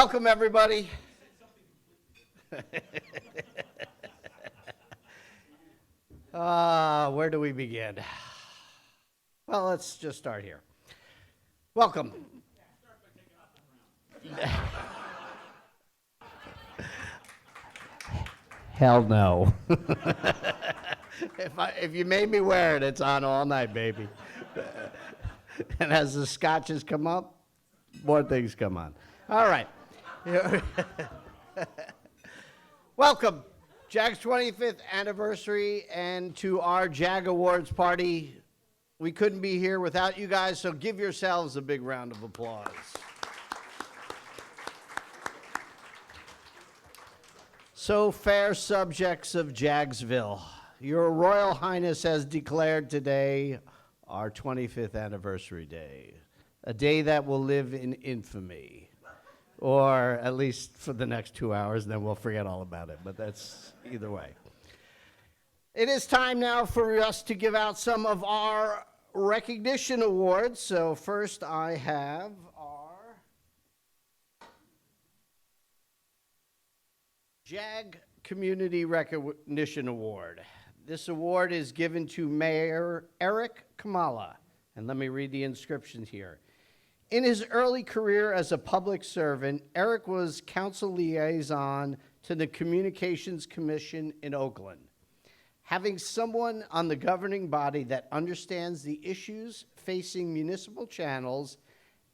Welcome, everybody. Where do we begin? Well, let's just start here. Welcome. Hell no. If you made me wear it, it's on all night, baby. And as the scotches come up, more things come on. All right. Welcome, JAG's 25th anniversary, and to our JAG Awards party. We couldn't be here without you guys, so give yourselves a big round of applause. So, fair subjects of Jagsville, Your Royal Highness has declared today our 25th anniversary day, a day that will live in infamy, or at least for the next 2 hours, then we'll forget all about it, but that's either way. It is time now for us to give out some of our recognition awards. So first I have our JAG Community Recognition Award. This award is given to Mayor Eric Kamala, and let me read the inscription here. In his early career as a public servant, Eric was council liaison to the Communications Commission in Oakland. Having someone on the governing body that understands the issues facing municipal channels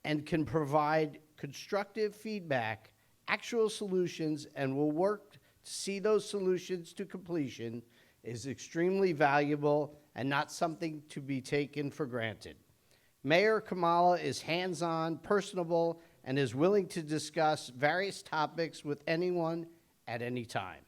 and can provide constructive feedback, actual solutions, and will work to see those solutions to completion is extremely valuable and not something to be taken for granted. Mayor Kamala is hands-on, personable, and is willing to discuss various topics with anyone at any time.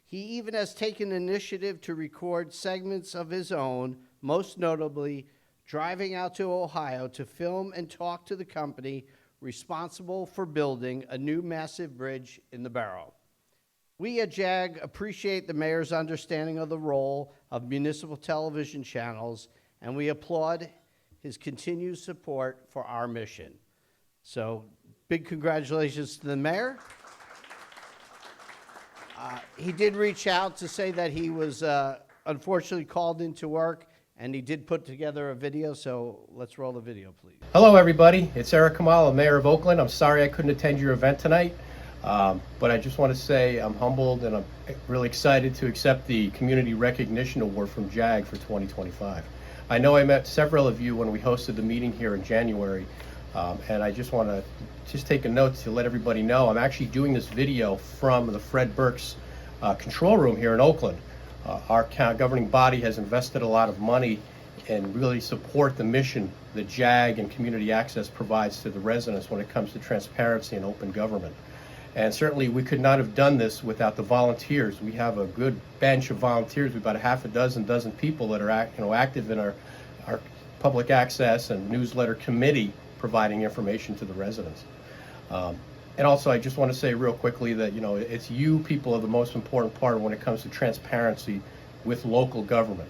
He even has taken initiative to record segments of his own, most notably driving out to Ohio to film and talk to the company responsible for building a new massive bridge in the borough. We at JAG appreciate the mayor's understanding of the role of municipal television channels, and we applaud his continued support for our mission. So, big congratulations to the mayor. He did reach out to say that he was unfortunately called into work, and he did put together a video, so let's roll the video, please. Hello, everybody. It's Eric Kamala, Mayor of Oakland. I'm sorry I couldn't attend your event tonight, but I just want to say I'm humbled and I'm really excited to accept the Community Recognition Award from JAG for 2025. I know I met several of you when we hosted the meeting here in January, and I just want to take a note to let everybody know I'm actually doing this video from the Fred Burke's control room here in Oakland. Our governing body has invested a lot of money and really support the mission that JAG and Community Access provides to the residents when it comes to transparency and open government. And certainly we could not have done this without the volunteers. We have a good bench of volunteers. We've about a half a dozen people that are active in our public access and newsletter committee providing information to the residents. And also I just want to say real quickly that it's you people are the most important part when it comes to transparency with local government.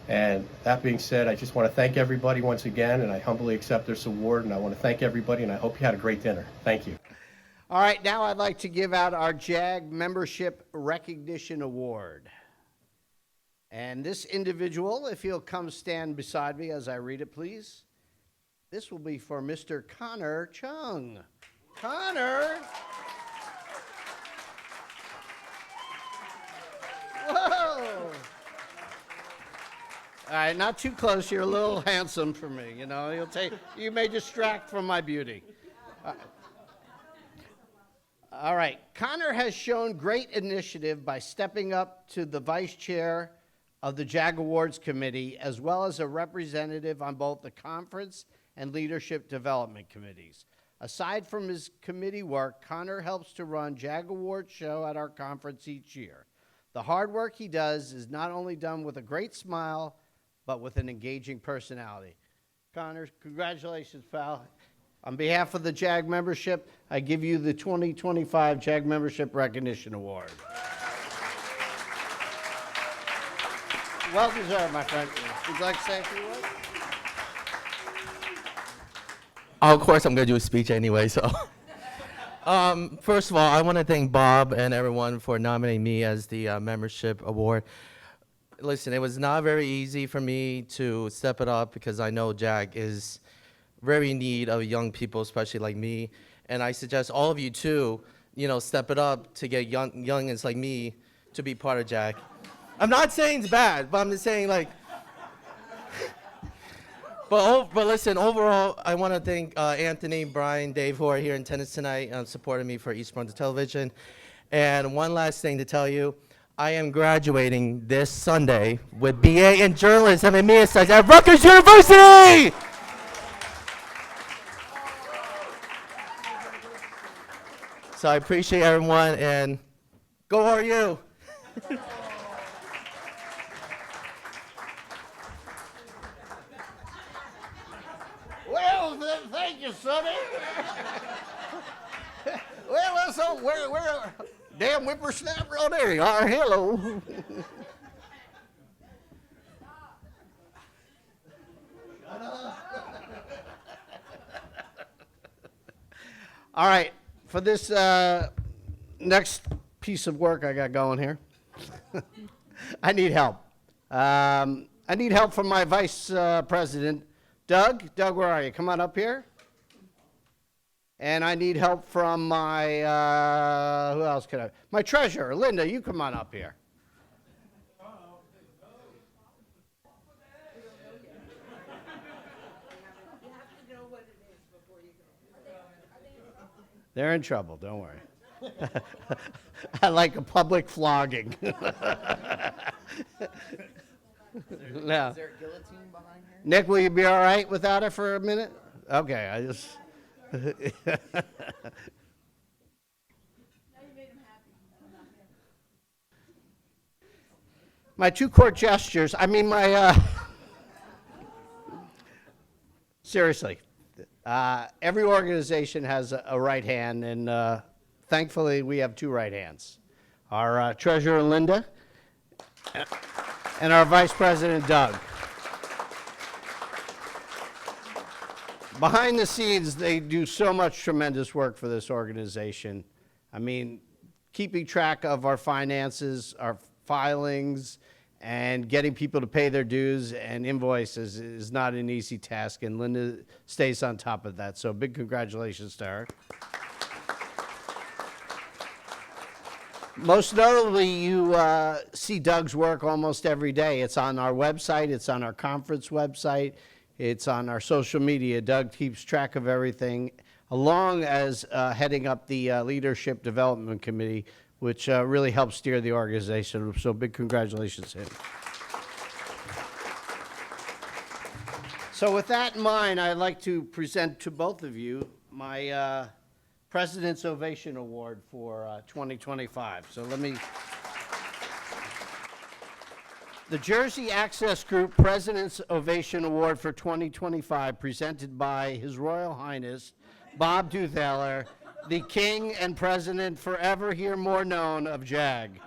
And that being said, I just want to thank everybody once again, and I humbly accept this award, and I want to thank everybody, and I hope you had a great dinner. Thank you. All right, now I'd like to give out our JAG Membership Recognition Award. And this individual, if he'll come stand beside me as I read it, please. This will be for Mr. Connor Chung. Connor! Whoa! All right, not too close. You're a little handsome for me. You may distract from my beauty. All right, Connor has shown great initiative by stepping up to the vice chair of the JAG Awards Committee, as well as a representative on both the conference and leadership development committees. Aside from his committee work, Connor helps to run JAG Awards show at our conference each year. The hard work he does is not only done with a great smile, but with an engaging personality. Connor, congratulations, pal. On behalf of the JAG membership, I give you the 2025 JAG Membership Recognition Award. Well deserved, my friend. Would you like to say a few words? Of course, I'm going to do a speech anyway, so. First of all, I want to thank Bob and everyone for nominating me as the membership award. Listen, it was not very easy for me to step it up because I know JAG is very in need of young people, especially like me. And I suggest all of you too, step it up to get youngins like me to be part of JAG. I'm not saying it's bad, but I'm just saying like. But listen, overall, I want to thank Anthony, Brian, Dave, who are here in attendance tonight, supporting me for East Brunswick Television. And one last thing to tell you, I am graduating this Sunday with BA in Journalism and Media Studies at Rutgers University! So I appreciate everyone, and go RU! Well, thank you, Sonny. Well, that's all. We're a damn whippersnapper on there. All right, hello. All right, for this next piece of work I got going here, I need help. I need help from my vice president, Doug. Doug, where are you? Come on up here. And I need help from my, who else could I? My treasurer, Linda, you come on up here. They're in trouble, don't worry. I like a public flogging. Is No. there a guillotine behind here? Nick, will you be all right without it for a minute? Okay, I just. My two court gestures, I mean, seriously, every organization has a right hand, and thankfully we have two right hands. Our treasurer, Linda, and our vice president, Doug. Behind the scenes, they do so much tremendous work for this organization. I mean, keeping track of our finances, our filings, and getting people to pay their dues and invoices is not an easy task, and Linda stays on top of that. So big congratulations to her. Most notably, you see Doug's work almost every day. It's on our website, it's on our conference website, it's on our social media. Doug keeps track of everything, along as heading up the Leadership Development Committee, which really helps steer the organization. So big congratulations to him. So with that in mind, I'd like to present to both of you my President's Ovation Award for 2025. So let me. The Jersey Access Group President's Ovation Award for 2025, presented by His Royal Highness Bob Duthaler, the King and President forever here more known of JAG.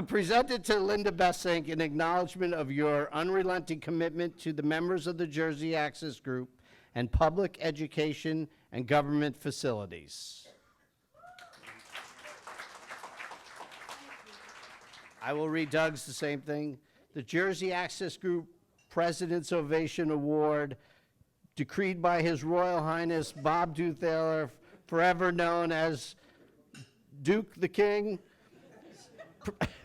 Presented to Linda Bessink in acknowledgement of your unrelenting commitment to the members of the Jersey Access Group and public education and government facilities. I will read Doug's the same thing. The Jersey Access Group President's Ovation Award, decreed by His Royal Highness Bob Duthaler, forever known as Duke the King,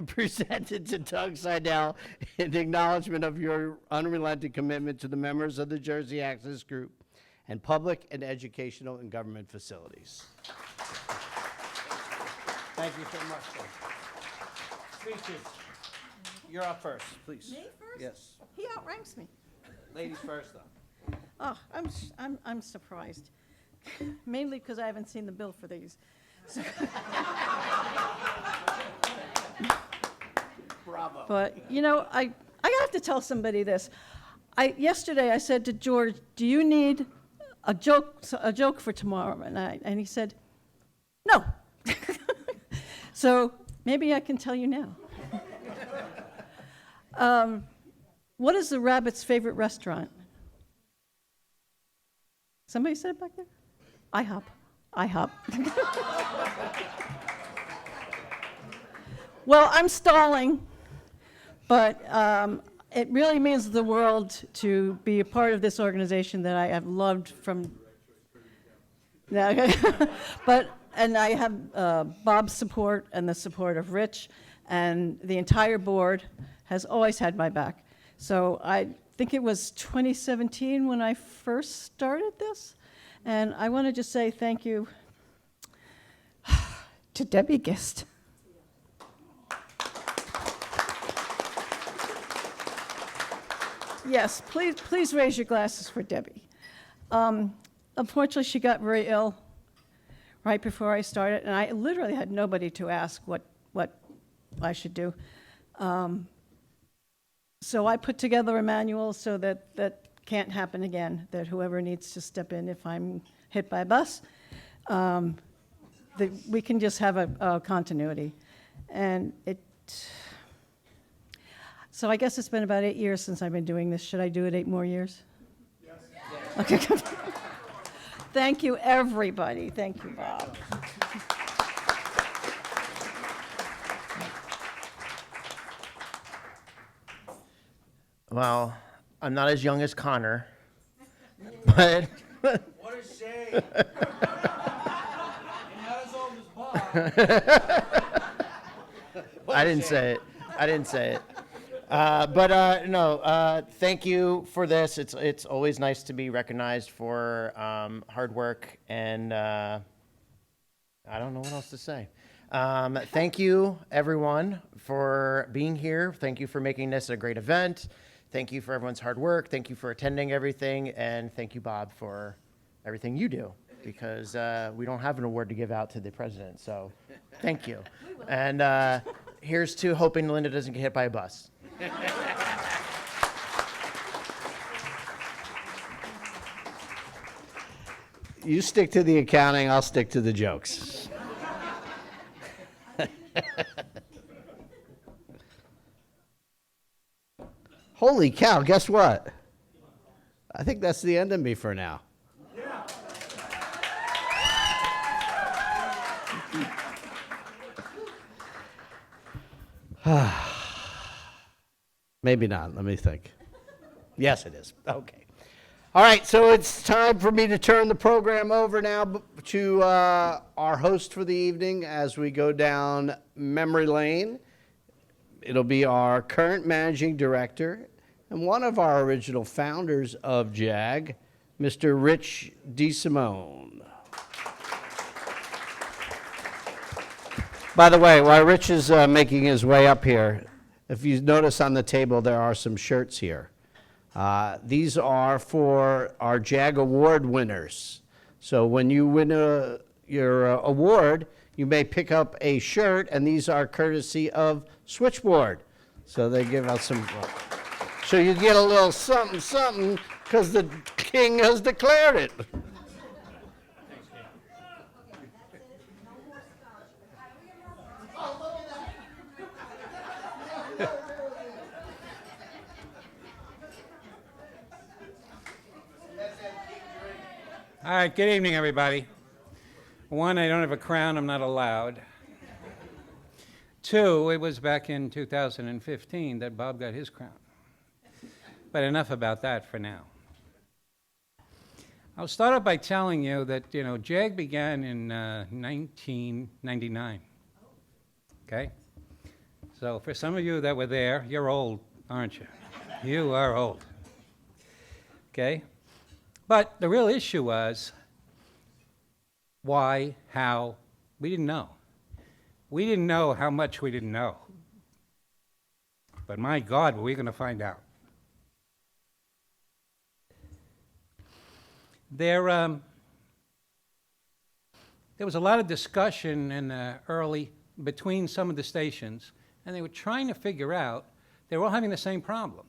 presented to Doug Seidel in acknowledgement of your unrelenting commitment to the members of the Jersey Access Group and public and educational and government facilities. Thank you so much, sir. Speeches. You're up first, please. Me first? Yes. He outranks me. Ladies first, though. Oh, I'm surprised, mainly because I haven't seen the bill for these. So- Bravo. But I have to tell somebody this. Yesterday I said to George, "Do you need a joke for tomorrow night?" And he said, "No." So maybe I can tell you now. What is the rabbit's favorite restaurant? Somebody said it back there? IHOP. IHOP. Well, I'm stalling, but it really means the world to be a part of this organization that I have loved from. And I have Bob's support and the support of Rich, and the entire board has always had my back. So I think it was 2017 when I first started this, and I want to just say thank you to Debbie Gist. Yes, please raise your glasses for Debbie. Unfortunately, she got very ill right before I started, and I literally had nobody to ask what I should do. So I put together a manual so that can't happen again, that whoever needs to step in if I'm hit by a bus, that we can just have a continuity. And so I guess it's been about 8 years since I've been doing this. Should I do it 8 more years? Yes. Okay, good. Thank you, everybody. Thank you, Bob. Well, I'm not as young as Connor, but What a shame. You're not as old as Bob. I didn't say it. I didn't say it. Thank you for this. It's always nice to be recognized for hard work, and I don't know what else to say. Thank you, everyone, for being here. Thank you for making this a great event. Thank you for everyone's hard work. Thank you for attending everything, and thank you, Bob, for everything you do, because we don't have an award to give out to the president, so thank you. And here's to hoping Linda doesn't get hit by a bus. You stick to the accounting, I'll stick to the jokes. Holy cow, guess what? I think that's the end of me for now. Maybe not. Let me think. Yes, it is. Okay. All right, so it's time for me to turn the program over now to our host for the evening as we go down memory lane. It'll be our current managing director and one of our original founders of JAG, Mr. Rich DeSimone. By the way, while Rich is making his way up here, if you notice on the table, there are some shirts here. These are for our JAG award winners. So when you win your award, you may pick up a shirt, and these are courtesy of Switchboard. So they give out some, so you get a little something, something, because the king has declared it. All right, good evening, everybody. One, I don't have a crown, I'm not allowed. Two, it was back in 2015 that Bob got his crown. But enough about that for now. I'll start off by telling you that, JAG began in 1999. Okay? So for some of you that were there, you're old, aren't you? You are old. Okay? But the real issue was why, how, we didn't know. We didn't know how much we didn't know. But my God, were we going to find out. There was a lot of discussion in early between some of the stations, and they were trying to figure out, they were all having the same problem.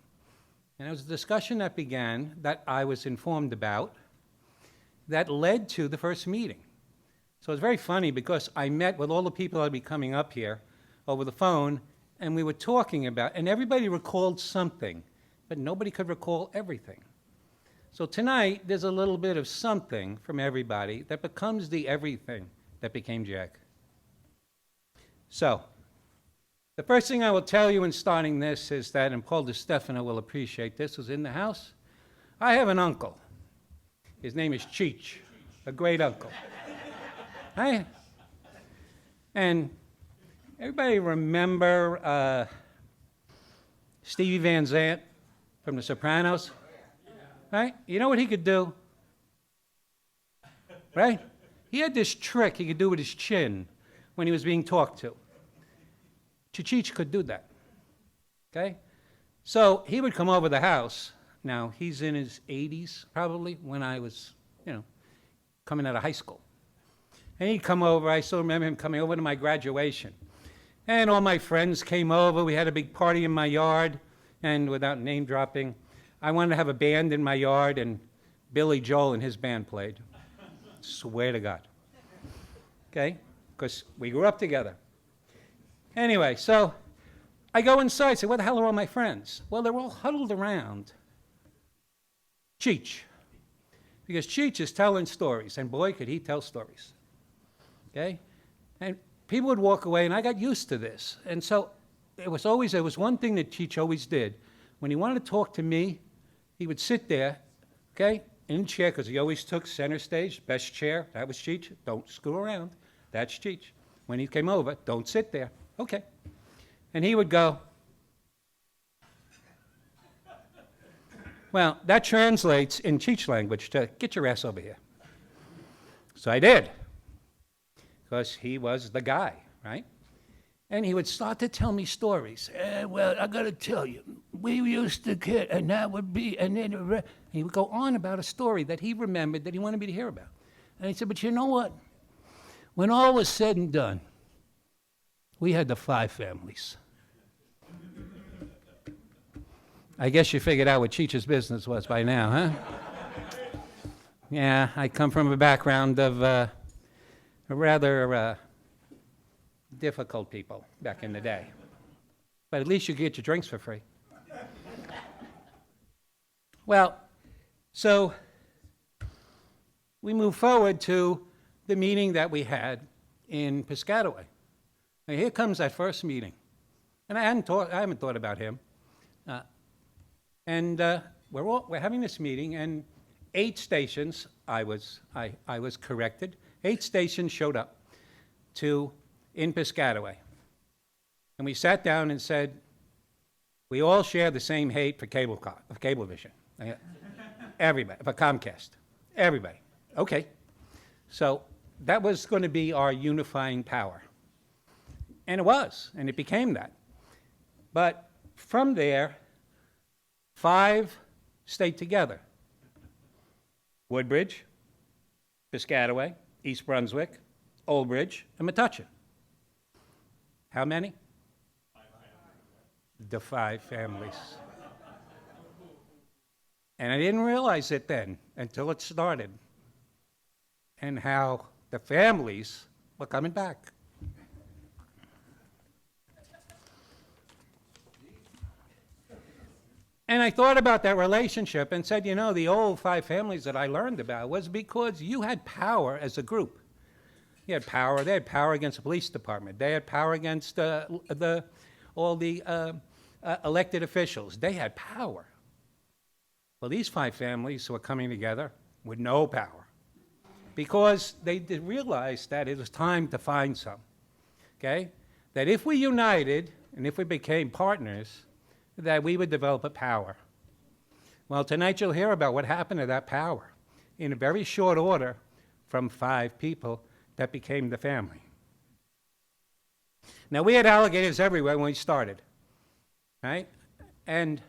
And it was a discussion that began, that I was informed about, that led to the first meeting. So it's very funny because I met with all the people that would be coming up here over the phone, and we were talking about, and everybody recalled something, but nobody could recall everything. So tonight, there's a little bit of something from everybody that becomes the everything that became JAG. So, the first thing I will tell you in starting this is that, and Paul DiStefano will appreciate this, who's in the house, I have an uncle. His name is Cheech, a great uncle. Right? And everybody remember Stevie Van Zandt from The Sopranos? Right? You know what he could do? Right? He had this trick he could do with his chin when he was being talked to. Cheech could do that. Okay? So he would come over the house. Now, he's in his 80s, probably, when I was, coming out of high school. And he'd come over. I still remember him coming over to my graduation. And all my friends came over. We had a big party in my yard. And without name dropping, I wanted to have a band in my yard, and Billy Joel and his band played. Swear to God. Okay? Because we grew up together. Anyway, so I go inside, say, where the hell are all my friends? Well, they're all huddled around Cheech. Because Cheech is telling stories, and boy, could he tell stories. Okay? And people would walk away, and I got used to this. And so there was one thing that Cheech always did. When he wanted to talk to me, he would sit there, okay, in a chair, because he always took center stage, best chair. That was Cheech. Don't screw around. That's Cheech. When he came over, don't sit there. Okay. And he would go, well, that translates in Cheech language to get your ass over here. So I did, because he was the guy, right? And he would start to tell me stories. Well, I got to tell you, we used to kid, and that would be, and then he would go on about a story that he remembered that he wanted me to hear about. And he said, but you know what? When all was said and done, we had the 5 families. I guess you figured out what Cheech's business was by now, huh? Yeah, I come from a background of a rather difficult people back in the day. But at least you get your drinks for free. Well, so we move forward to the meeting that we had in Piscataway. Now here comes that first meeting. And I haven't thought about him. We're having this meeting, and 8 stations, I was corrected, 8 stations showed up in Piscataway. And we sat down and said, we all share the same hate for Cablevision. Everybody, for Comcast. Everybody. Okay. So that was going to be our unifying power. And it was, and it became that. But from there, 5 stayed together. Woodbridge, Piscataway, East Brunswick, Old Bridge, and Metuchen. How many? The 5 families. And I didn't realize it then until it started, and how the families were coming back. And I thought about that relationship and said, the old 5 families that I learned about was because you had power as a group. You had power. They had power against the police department. They had power against all the elected officials. They had power. Well, these 5 families were coming together with no power because they did realize that it was time to find some, okay? That if we united and if we became partners, that we would develop a power. Well, tonight you'll hear about what happened to that power in a very short order from 5 people that became the family. Now, we had alligators everywhere when we started, right? And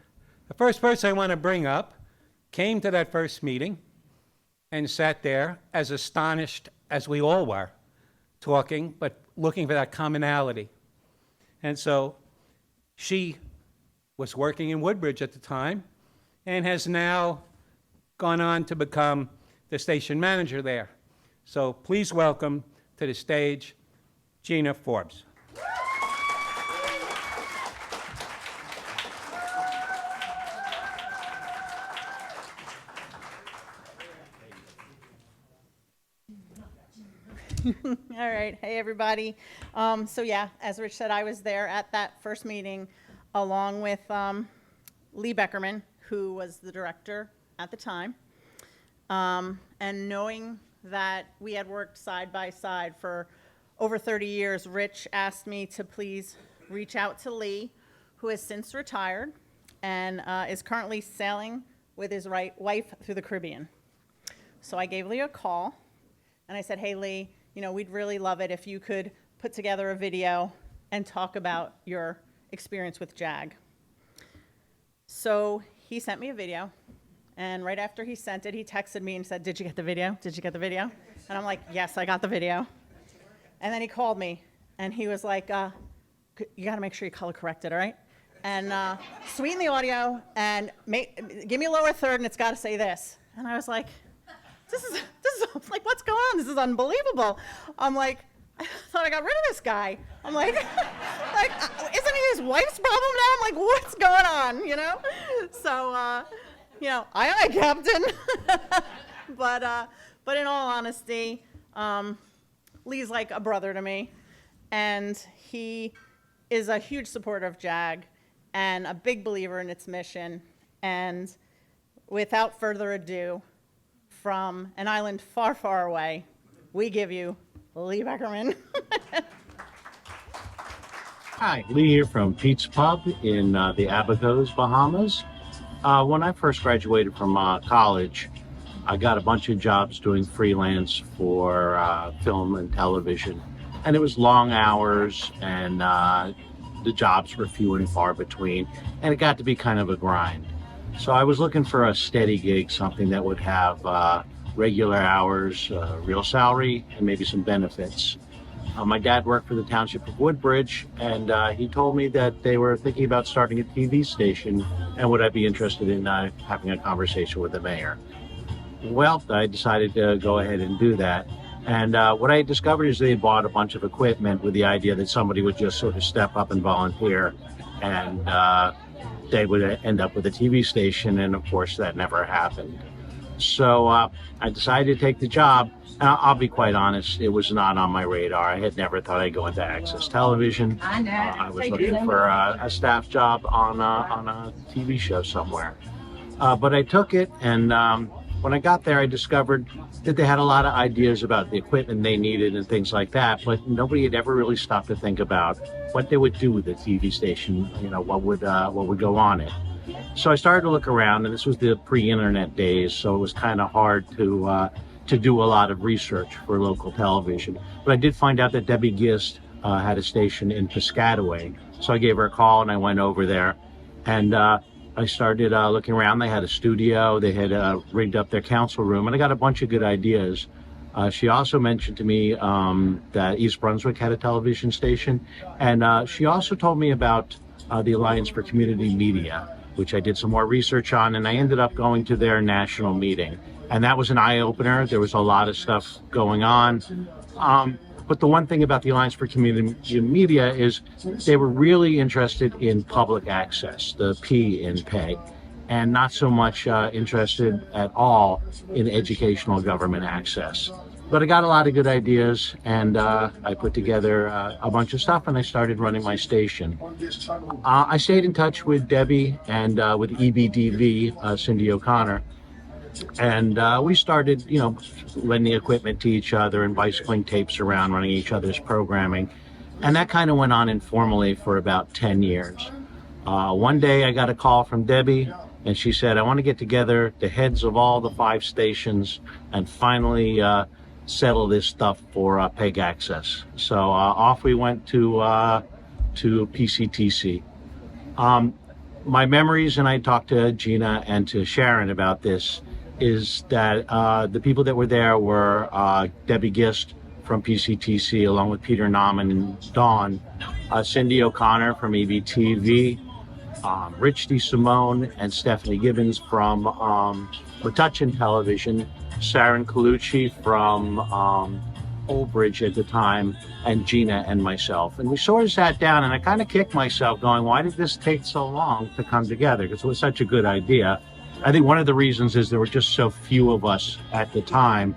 the first person I want to bring up came to that first meeting and sat there as astonished as we all were, talking, but looking for that commonality. And so she was working in Woodbridge at the time and has now gone on to become the station manager there. So please welcome to the stage Gina Forbes. All right. Hey, everybody. So yeah, as Rich said, I was there at that first meeting along with Lee Beckerman, who was the director at the time. And knowing that we had worked side by side for over 30 years, Rich asked me to please reach out to Lee, who has since retired and is currently sailing with his wife through the Caribbean. So I gave Lee a call and I said, hey, Lee, we'd really love it if you could put together a video and talk about your experience with JAG. So he sent me a video, and right after he sent it, he texted me and said, did you get the video? Did you get the video? And I'm like, yes, I give video. And then he called me, and he was like, you got to make sure you color correct it, all right? And sweeten the audio, and give me a lower third, and it's got to say this. And I was like, this is like, what's going on? This is unbelievable. I'm like, I thought I got rid of this guy. I'm like, isn't he his wife's problem now? I'm like, what's going on, So, aye, Captain. But in all honesty, Lee's like a brother to me, and he is a huge supporter of JAG and a big believer in its mission. And without further ado, from an island far, far away, we give you Lee Beckerman. Hi, Lee here from Pete's Pub in the Abacos, Bahamas. When I first graduated from college, I got a bunch of jobs doing freelance for film and television. And it was long hours, and the jobs were few and far between, and it got to be kind of a grind. So I was looking for a steady gig, something that would have regular hours, real salary, and maybe some benefits. My dad worked for the Township of Woodbridge, and he told me that they were thinking about starting a TV station, and would I be interested in having a conversation with the mayor. Well, I decided to go ahead and do that. And what I discovered is they had bought a bunch of equipment with the idea that somebody would just sort of step up and volunteer, and they would end up with a TV station, and of course that never happened. So I decided to take the job. I'll be quite honest, it was not on my radar. I had never thought I'd go into access television. I was looking for a staff job on a TV show somewhere. But I took it, and when I got there, I discovered that they had a lot of ideas about the equipment they needed and things like that, but nobody had ever really stopped to think about what they would do with the TV station, what would go on it. So I started to look around, and this was the pre-internet days, so it was kind of hard to do a lot of research for local television. But I did find out that Debbie Gist had a station in Piscataway, so I gave her a call and I went over there, and I started looking around. They had a studio, they had rigged up their council room, and I got a bunch of good ideas. She also mentioned to me that East Brunswick had a television station, and she also told me about the Alliance for Community Media, which I did some more research on, and I ended up going to their national meeting. And that was an eye-opener. There was a lot of stuff going on. But the one thing about the Alliance for Community Media is they were really interested in public access, the P in PEG, and not so much interested at all in educational government access. But I got a lot of good ideas, and I put together a bunch of stuff, and I started running my station. I stayed in touch with Debbie and with EBDV, Cindy O'Connor, and we started, lending the equipment to each other and bicycling tapes around, running each other's programming. And that kind of went on informally for about 10 years. One day I got a call from Debbie, and she said, I want to get together the heads of all the 5 stations and finally settle this stuff for PEG access. So off we went to PCTC. My memories, and I talked to Gina and to Sharon about this, is that the people that were there were Debbie Gist from PCTC, along with Peter Nauman and Dawn, Cindy O'Connor from EBTV, Rich DeSimone and Stephanie Gibbons from Metuchen Television, Saren Colucci from Old Bridge at the time, and Gina and myself. And we sort of sat down, and I kind of kicked myself going, why did this take so long to come together? Because it was such a good idea. I think one of the reasons is there were just so few of us at the time,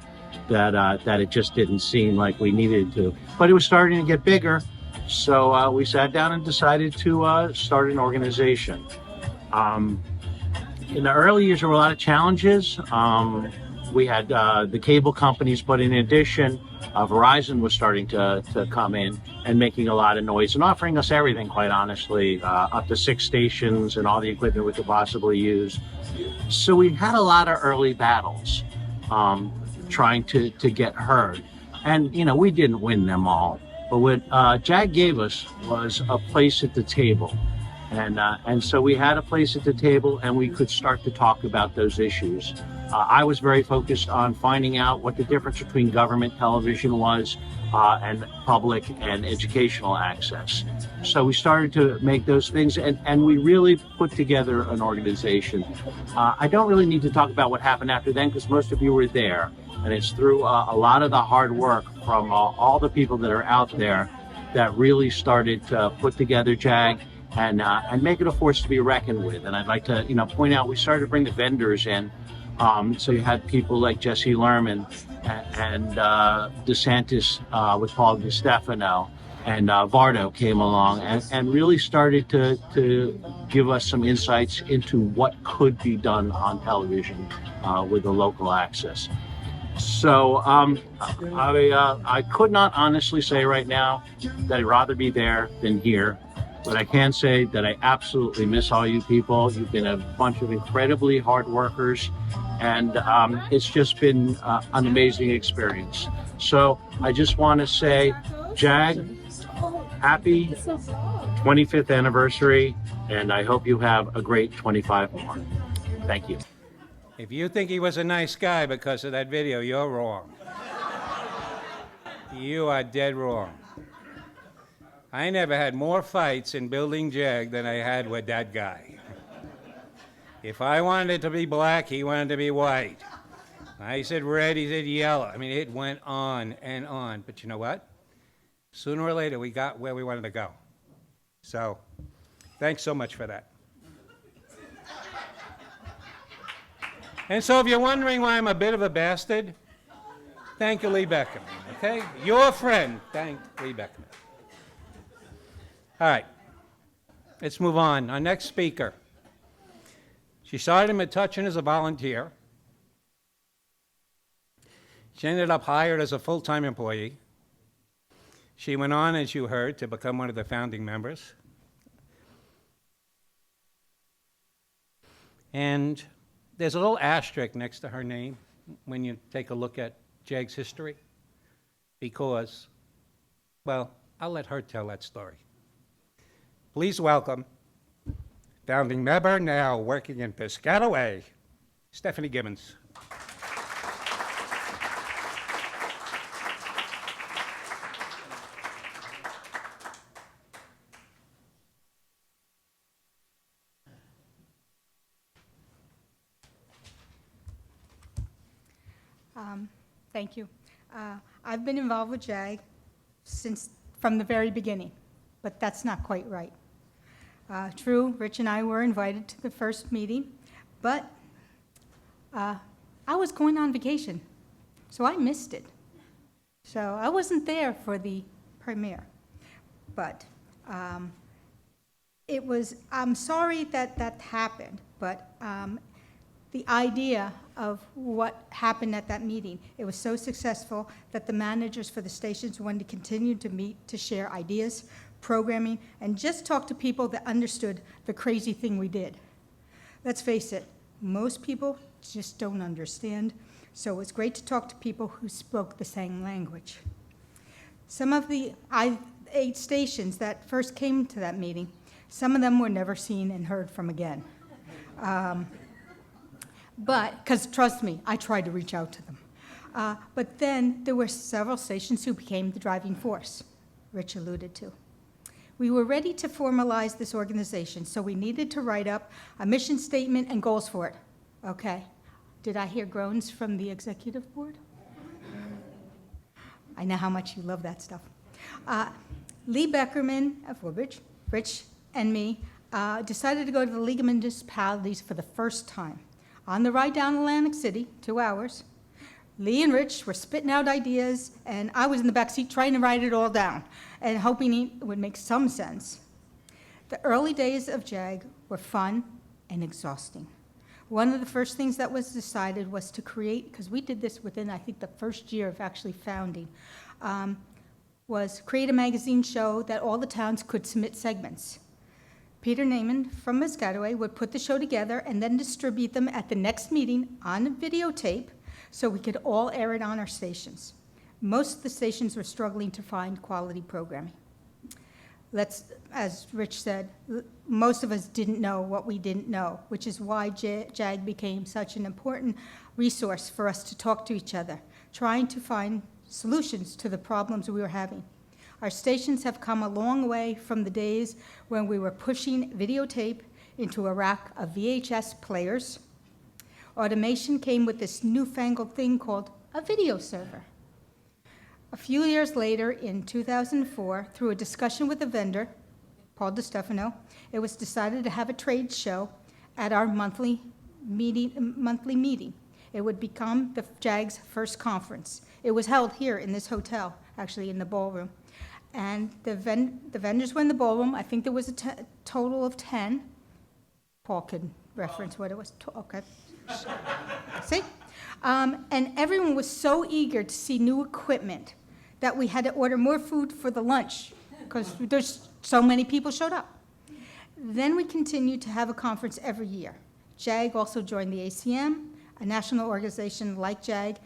that it just didn't seem like we needed to. But it was starting to get bigger, so we sat down and decided to start an organization. In the early years, there were a lot of challenges. We had the cable companies, but in addition, Verizon was starting to come in and making a lot of noise and offering us everything, quite honestly, up to 6 stations and all the equipment we could possibly use. So we had a lot of early battles trying to get heard. And, you know, we didn't win them all. But what JAG gave us was a place at the table. And so we had a place at the table and we could start to talk about those issues. I was very focused on finding out what the difference between government television was and public and educational access. So we started to make those things and we really put together an organization. I don't really need to talk about what happened after then because most of you were there. And it's through a lot of the hard work from all the people that are out there that really started to put together JAG and make it a force to be reckoned with. And I'd like to, point out we started to bring the vendors in. So you had people like Jesse Lerman and DeSantis with Paul DiStefano, and Vardo came along and really started to give us some insights into what could be done on television with the local access. So I could not honestly say right now that I'd rather be there than here. But I can say that I absolutely miss all you people. You've been a bunch of incredibly hard workers, and it's just been an amazing experience. So I just want to say, JAG, happy 25th anniversary, and I hope you have a great 25 more. Thank you. If you think he was a nice guy because of that video, you're wrong. You are dead wrong. I never had more fights in building JAG than I had with that guy. If I wanted it to be black, he wanted it to be white. I said red, he said yellow. I mean, it went on and on. But you know what? Sooner or later, we got where we wanted to go. So, thanks so much for that. And so if you're wondering why I'm a bit of a bastard, thank you, Lee Beckerman, okay? Your friend, thank Lee Beckerman. All right, let's move on. Our next speaker. She started in Metuchen as a volunteer. She ended up hired as a full-time employee. She went on, as you heard, to become one of the founding members. And there's a little asterisk next to her name when you take a look at JAG's history, because, well, I'll let her tell that story. Please welcome founding member, now working in Piscataway, Stephanie Gibbons. Thank you. I've been involved with JAG from the very beginning, but that's not quite right. True, Rich and I were invited to the first meeting, but I was going on vacation, so I missed it. So I wasn't there for the premiere, but I'm sorry that happened, but the idea of what happened at that meeting, it was so successful that the managers for the stations wanted to continue to meet to share ideas, programming, and just talk to people that understood the crazy thing we did. Let's face it, most people just don't understand, so it was great to talk to people who spoke the same language. Some of the 8 stations that first came to that meeting, some of them were never seen and heard from again. But, because trust me, I tried to reach out to them. But then there were several stations who became the driving force, Rich alluded to. We were ready to formalize this organization, so we needed to write up a mission statement and goals for it. Okay, did I hear groans from the executive board? I know how much you love that stuff. Lee Beckerman, Rich, and me decided to go to the League of Municipalities for the first time. On the ride down Atlantic City, 2 hours, Lee and Rich were spitting out ideas, and I was in the back seat trying to write it all down and hoping it would make some sense. The early days of JAG were fun and exhausting. One of the first things that was decided was to create, because we did this within, I think, the first year of actually founding, was create a magazine show that all the towns could submit segments. Peter Naiman from Piscataway would put the show together and then distribute them at the next meeting on videotape so we could all air it on our stations. Most of the stations were struggling to find quality programming. As Rich said, most of us didn't know what we didn't know, which is why JAG became such an important resource for us to talk to each other, trying to find solutions to the problems we were having. Our stations have come a long way from the days when we were pushing videotape into a rack of VHS players. Automation came with this newfangled thing called a video server. A few years later, in 2004, through a discussion with a vendor, Paul DiStefano, it was decided to have a trade show at our monthly meeting. It would become the JAG's first conference. It was held here in this hotel, actually in the ballroom. And the vendors were in the ballroom. I think there was a total of 10. Paul could reference what it was. Okay. See? And everyone was so eager to see new equipment that we had to order more food for the lunch because there's so many people showed up. Then we continued to have a conference every year. JAG also joined the ACM, a national organization like JAG,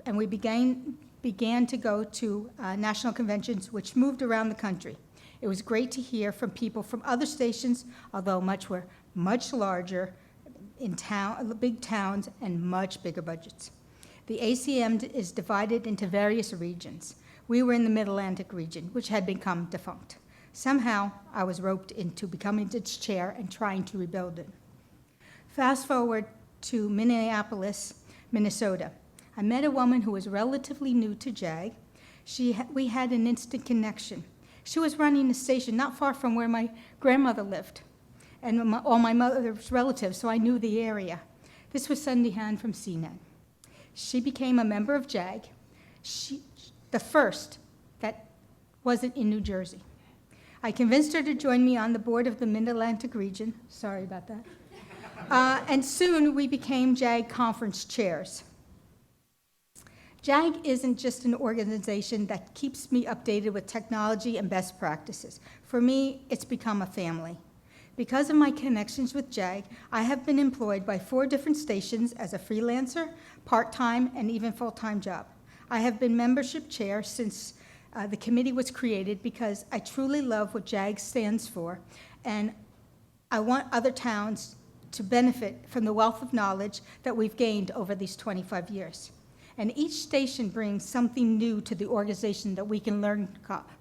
and we began to go to national conventions which moved around the country. It was great to hear from people from other stations, although were much larger in big towns and much bigger budgets. The ACM is divided into various regions. We were in the Mid-Atlantic region, which had become defunct. Somehow, I was roped into becoming its chair and trying to rebuild it. Fast forward to Minneapolis, Minnesota. I met a woman who was relatively new to JAG. We had an instant connection. She was running a station not far from where my grandmother lived and all my mother's relatives, so I knew the area. This was Cindy Han from CNET. She became a member of JAG, the first that wasn't in New Jersey. I convinced her to join me on the board of the Mid-Atlantic region. Sorry about that. And soon we became JAG conference chairs. JAG isn't just an organization that keeps me updated with technology and best practices. For me, it's become a family. Because of my connections with JAG, I have been employed by 4 different stations as a freelancer, part-time, and even full-time job. I have been membership chair since the committee was created because I truly love what JAG stands for, and I want other towns to benefit from the wealth of knowledge that we've gained over these 25 years. And each station brings something new to the organization that we can learn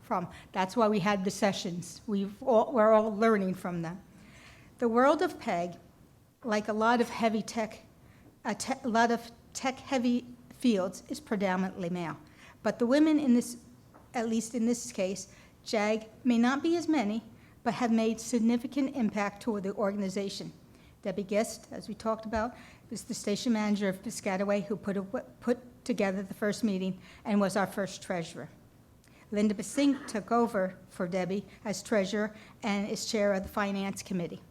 from. That's why we had the sessions. We're all learning from them. The world of PEG, like a lot of heavy tech, a lot of tech-heavy fields, is predominantly male. But the women in this, at least in this case, JAG may not be as many, but have made significant impact toward the organization. Debbie Guest, as we talked about, was the station manager of Piscataway who put together the first meeting and was our first treasurer. Linda Basink took over for Debbie as treasurer and is chair of the finance committee.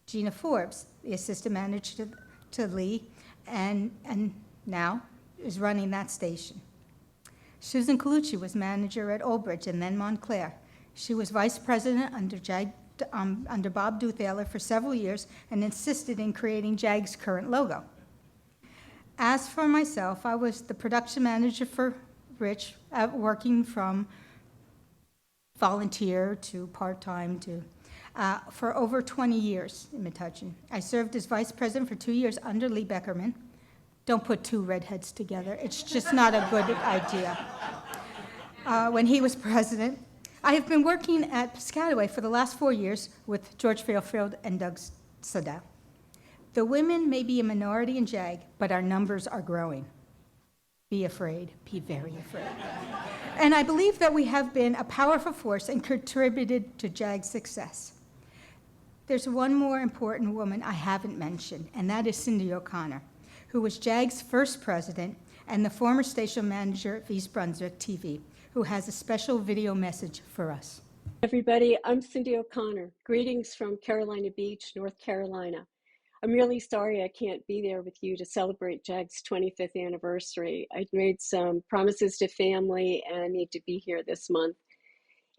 Gina Forbes, the assistant manager to Lee, and now is running that station. Susan Colucci was manager at Old Bridge and then Montclair. She was vice president under Bob Duthaler for several years and insisted in creating JAG's current logo. As for myself, I was the production manager for Rich, working from volunteer to part-time to for over 20 years in Metuchen. I served as vice president for 2 years under Lee Beckerman. Don't put 2 redheads together. It's just not a good idea. When he was president, I have been working at Piscataway for the last 4 years with George Fairfield and Doug Sadell. The women may be a minority in JAG, but our numbers are growing. Be afraid, be very afraid. And I believe that we have been a powerful force and contributed to JAG's success. There's one more important woman I haven't mentioned, and that is Cindy O'Connor, who was JAG's first president and the former station manager of East Brunswick TV, who has a special video message for us. Everybody, I'm Cindy O'Connor. Greetings from Carolina Beach, North Carolina. I'm really sorry I can't be there with you to celebrate JAG's 25th anniversary. I'd made some promises to family and I need to be here this month.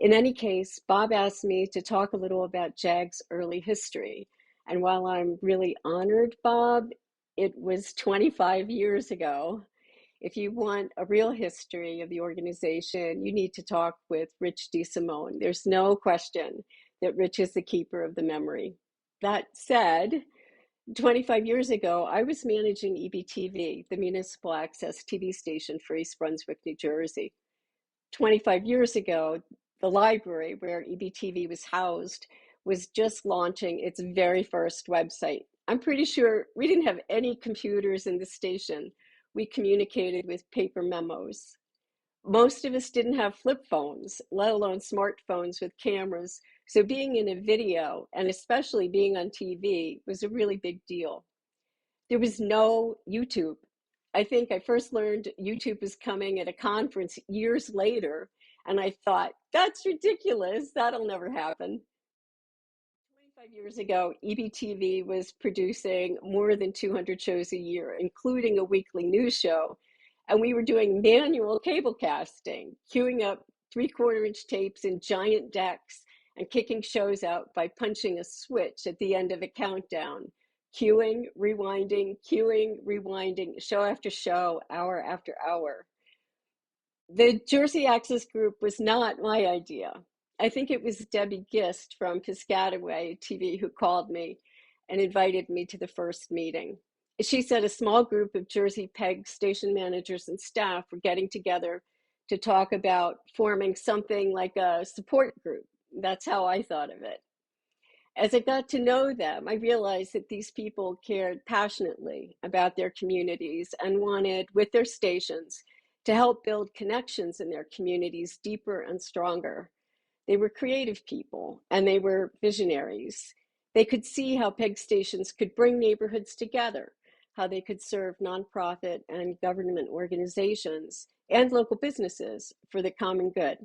In any case, Bob asked me to talk a little about JAG's early history. And while I'm really honored, Bob, it was 25 years ago. If you want a real history of the organization, you need to talk with Rich DeSimone. There's no question that Rich is the keeper of the memory. That said, 25 years ago, I was managing EBTV, the municipal access TV station for East Brunswick, New Jersey. 25 years ago, the library where EBTV was housed was just launching its very first website. I'm pretty sure we didn't have any computers in the station. We communicated with paper memos. Most of us didn't have flip phones, let alone smartphones with cameras. So being in a video, and especially being on TV, was a really big deal. There was no YouTube. I think I first learned YouTube was coming at a conference years later, and I thought, that's ridiculous, that'll never happen. 25 years ago, EBTV was producing more than 200 shows a year, including a weekly news show. And we were doing manual cable casting, queuing up 3/4-inch tapes in giant decks and kicking shows out by punching a switch at the end of a countdown. Queuing, rewinding, show after show, hour after hour. The Jersey Access Group was not my idea. I think it was Debbie Gist from Piscataway TV who called me and invited me to the first meeting. She said a small group of Jersey PEG station managers and staff were getting together to talk about forming something like a support group. That's how I thought of it. As I got to know them, I realized that these people cared passionately about their communities and wanted, with their stations, to help build connections in their communities deeper and stronger. They were creative people and they were visionaries. They could see how PEG stations could bring neighborhoods together, how they could serve nonprofit and government organizations and local businesses for the common good.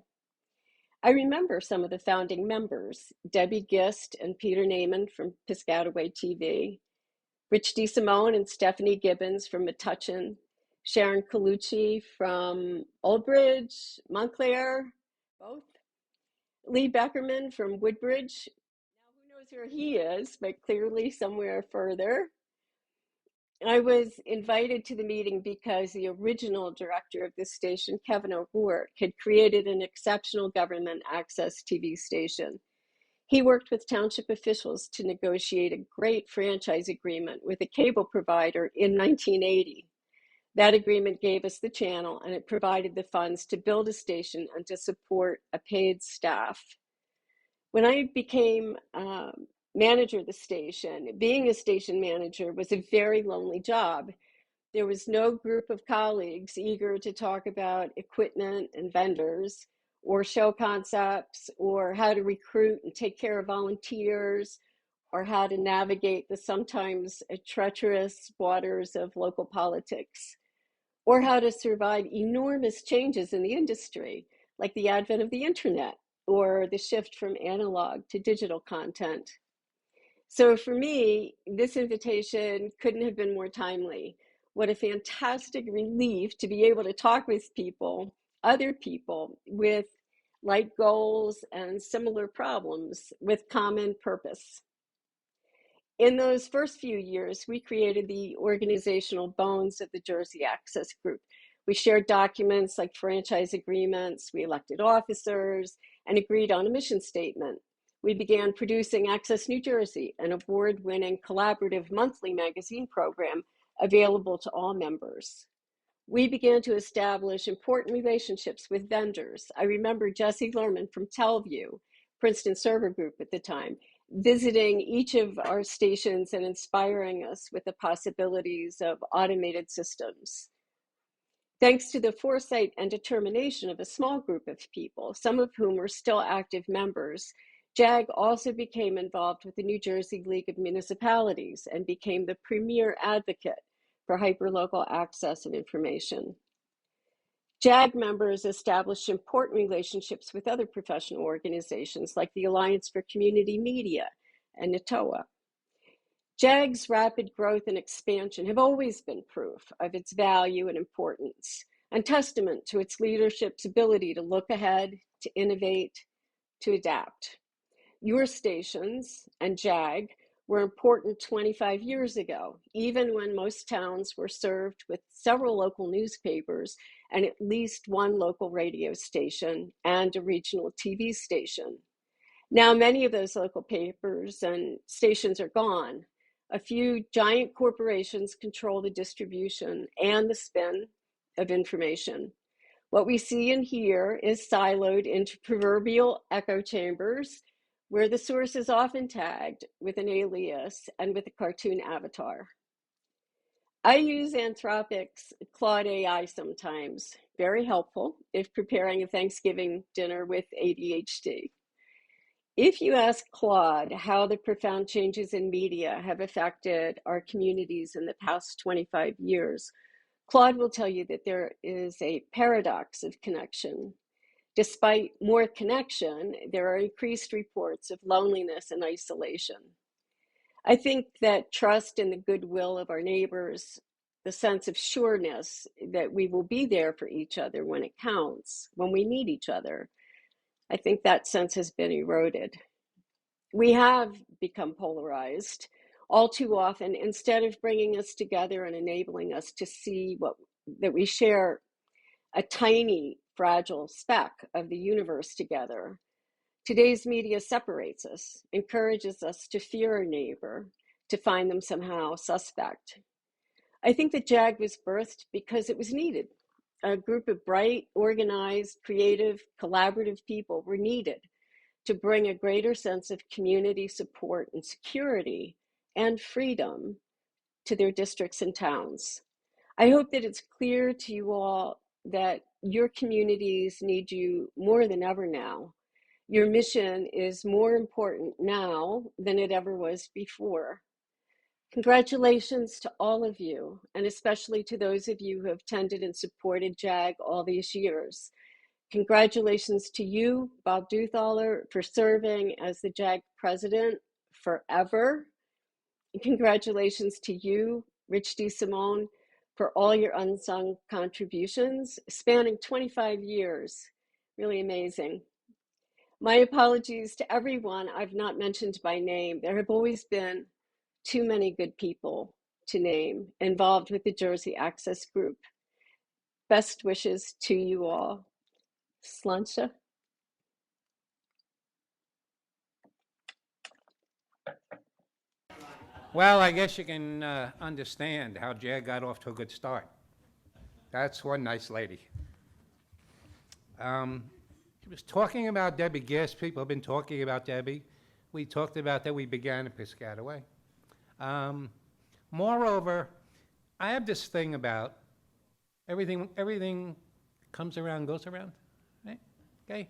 I remember some of the founding members, Debbie Gist and Peter Naiman from Piscataway TV, Rich DeSimone and Stephanie Gibbons from Metuchen, Sharon Colucci from Old Bridge, Montclair, both, Lee Beckerman from Woodbridge. Now who knows where he is, but clearly somewhere further. I was invited to the meeting because the original director of this station, Kevin O'Rourke, had created an exceptional government access TV station. He worked with township officials to negotiate a great franchise agreement with a cable provider in 1980. That agreement gave us the channel and it provided the funds to build a station and to support a paid staff. When I became manager of the station, being a station manager was a very lonely job. There was no group of colleagues eager to talk about equipment and vendors or show concepts or how to recruit and take care of volunteers or how to navigate the sometimes treacherous waters of local politics or how to survive enormous changes in the industry, like the advent of the internet or the shift from analog to digital content. So for me, this invitation couldn't have been more timely. What a fantastic relief to be able to talk with people, other people with like goals and similar problems with common purpose. In those first few years, we created the organizational bones of the Jersey Access Group. We shared documents like franchise agreements, we elected officers, and agreed on a mission statement. We began producing Access New Jersey, an award-winning collaborative monthly magazine program available to all members. We began to establish important relationships with vendors. I remember Jesse Lerman from Telview, Princeton Server Group at the time, visiting each of our stations and inspiring us with the possibilities of automated systems. Thanks to the foresight and determination of a small group of people, some of whom were still active members, JAG also became involved with the New Jersey League of Municipalities and became the premier advocate for hyperlocal access and information. JAG members establish important relationships with other professional organizations like the Alliance for Community Media and NATOA. JAG's rapid growth and expansion have always been proof of its value and importance, and testament to its leadership's ability to look ahead, to innovate, to adapt. Your stations and JAG were important 25 years ago, even when most towns were served with several local newspapers and at least one local radio station and a regional TV station. Now, many of those local papers and stations are gone. A few giant corporations control the distribution and the spin of information. What we see and hear is siloed into proverbial echo chambers, where the source is often tagged with an alias and with a cartoon avatar. I use Anthropic's Claude AI sometimes, very helpful if preparing a Thanksgiving dinner with ADHD. If you ask Claude how the profound changes in media have affected our communities in the past 25 years, Claude will tell you that there is a paradox of connection. Despite more connection, there are increased reports of loneliness and isolation. I think that trust in the goodwill of our neighbors, the sense of sureness that we will be there for each other when it counts, when we need each other, I think that sense has been eroded. We have become polarized all too often. Instead of bringing us together and enabling us to see that we share a tiny, fragile speck of the universe together, today's media separates us, encourages us to fear our neighbor, to find them somehow suspect. I think that JAG was birthed because it was needed. A group of bright, organized, creative, collaborative people were needed to bring a greater sense of community support and security and freedom to their districts and towns. I hope that it's clear to you all that your communities need you more than ever now. Your mission is more important now than it ever was before. Congratulations to all of you, and especially to those of you who have tended and supported JAG all these years. Congratulations to you, Bob Duthaler, for serving as the JAG president forever. And congratulations to you, Rich DeSimone, for all your unsung contributions spanning 25 years. Really amazing. My apologies to everyone I've not mentioned by name. There have always been too many good people to name involved with the Jersey Access Group. Best wishes to you all. Slansha. Well, I guess you can understand how JAG got off to a good start. That's one nice lady. She was talking about Debbie Giss. People have been talking about Debbie. We talked about that. We began in Piscataway. Moreover, I have this thing about everything comes around, goes around, right? Okay?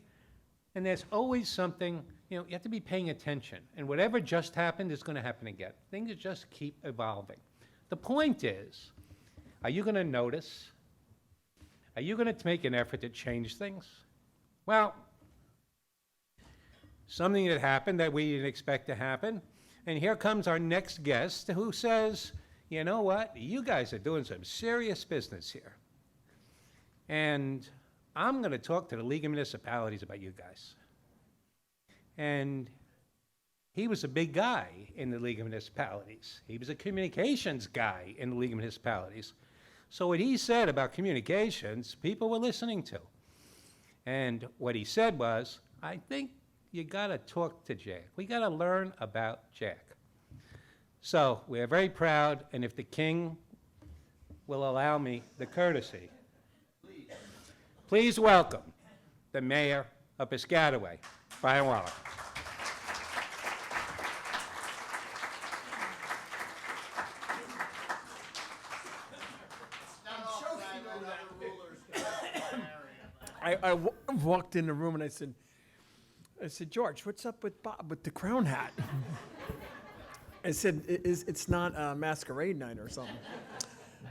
And there's always something, you have to be paying attention. And whatever just happened is going to happen again. Things just keep evolving. The point is, are you going to notice? Are you going to make an effort to change things? Well, something that happened that we didn't expect to happen. And here comes our next guest who says, you know what? You guys are doing some serious business here. And I'm going to talk to the League of Municipalities about you guys. And he was a big guy in the League of Municipalities. He was a communications guy in the League of Municipalities. So what he said about communications, people were listening to. And what he said was, I think you got to talk to JAG. We got to learn about JAG. So we are very proud, and if the king will allow me the courtesy, please welcome the mayor of Piscataway, Brian Waller. I walked in the room and I said, George, what's up with Bob with the crown hat? I said, it's not a masquerade night or something.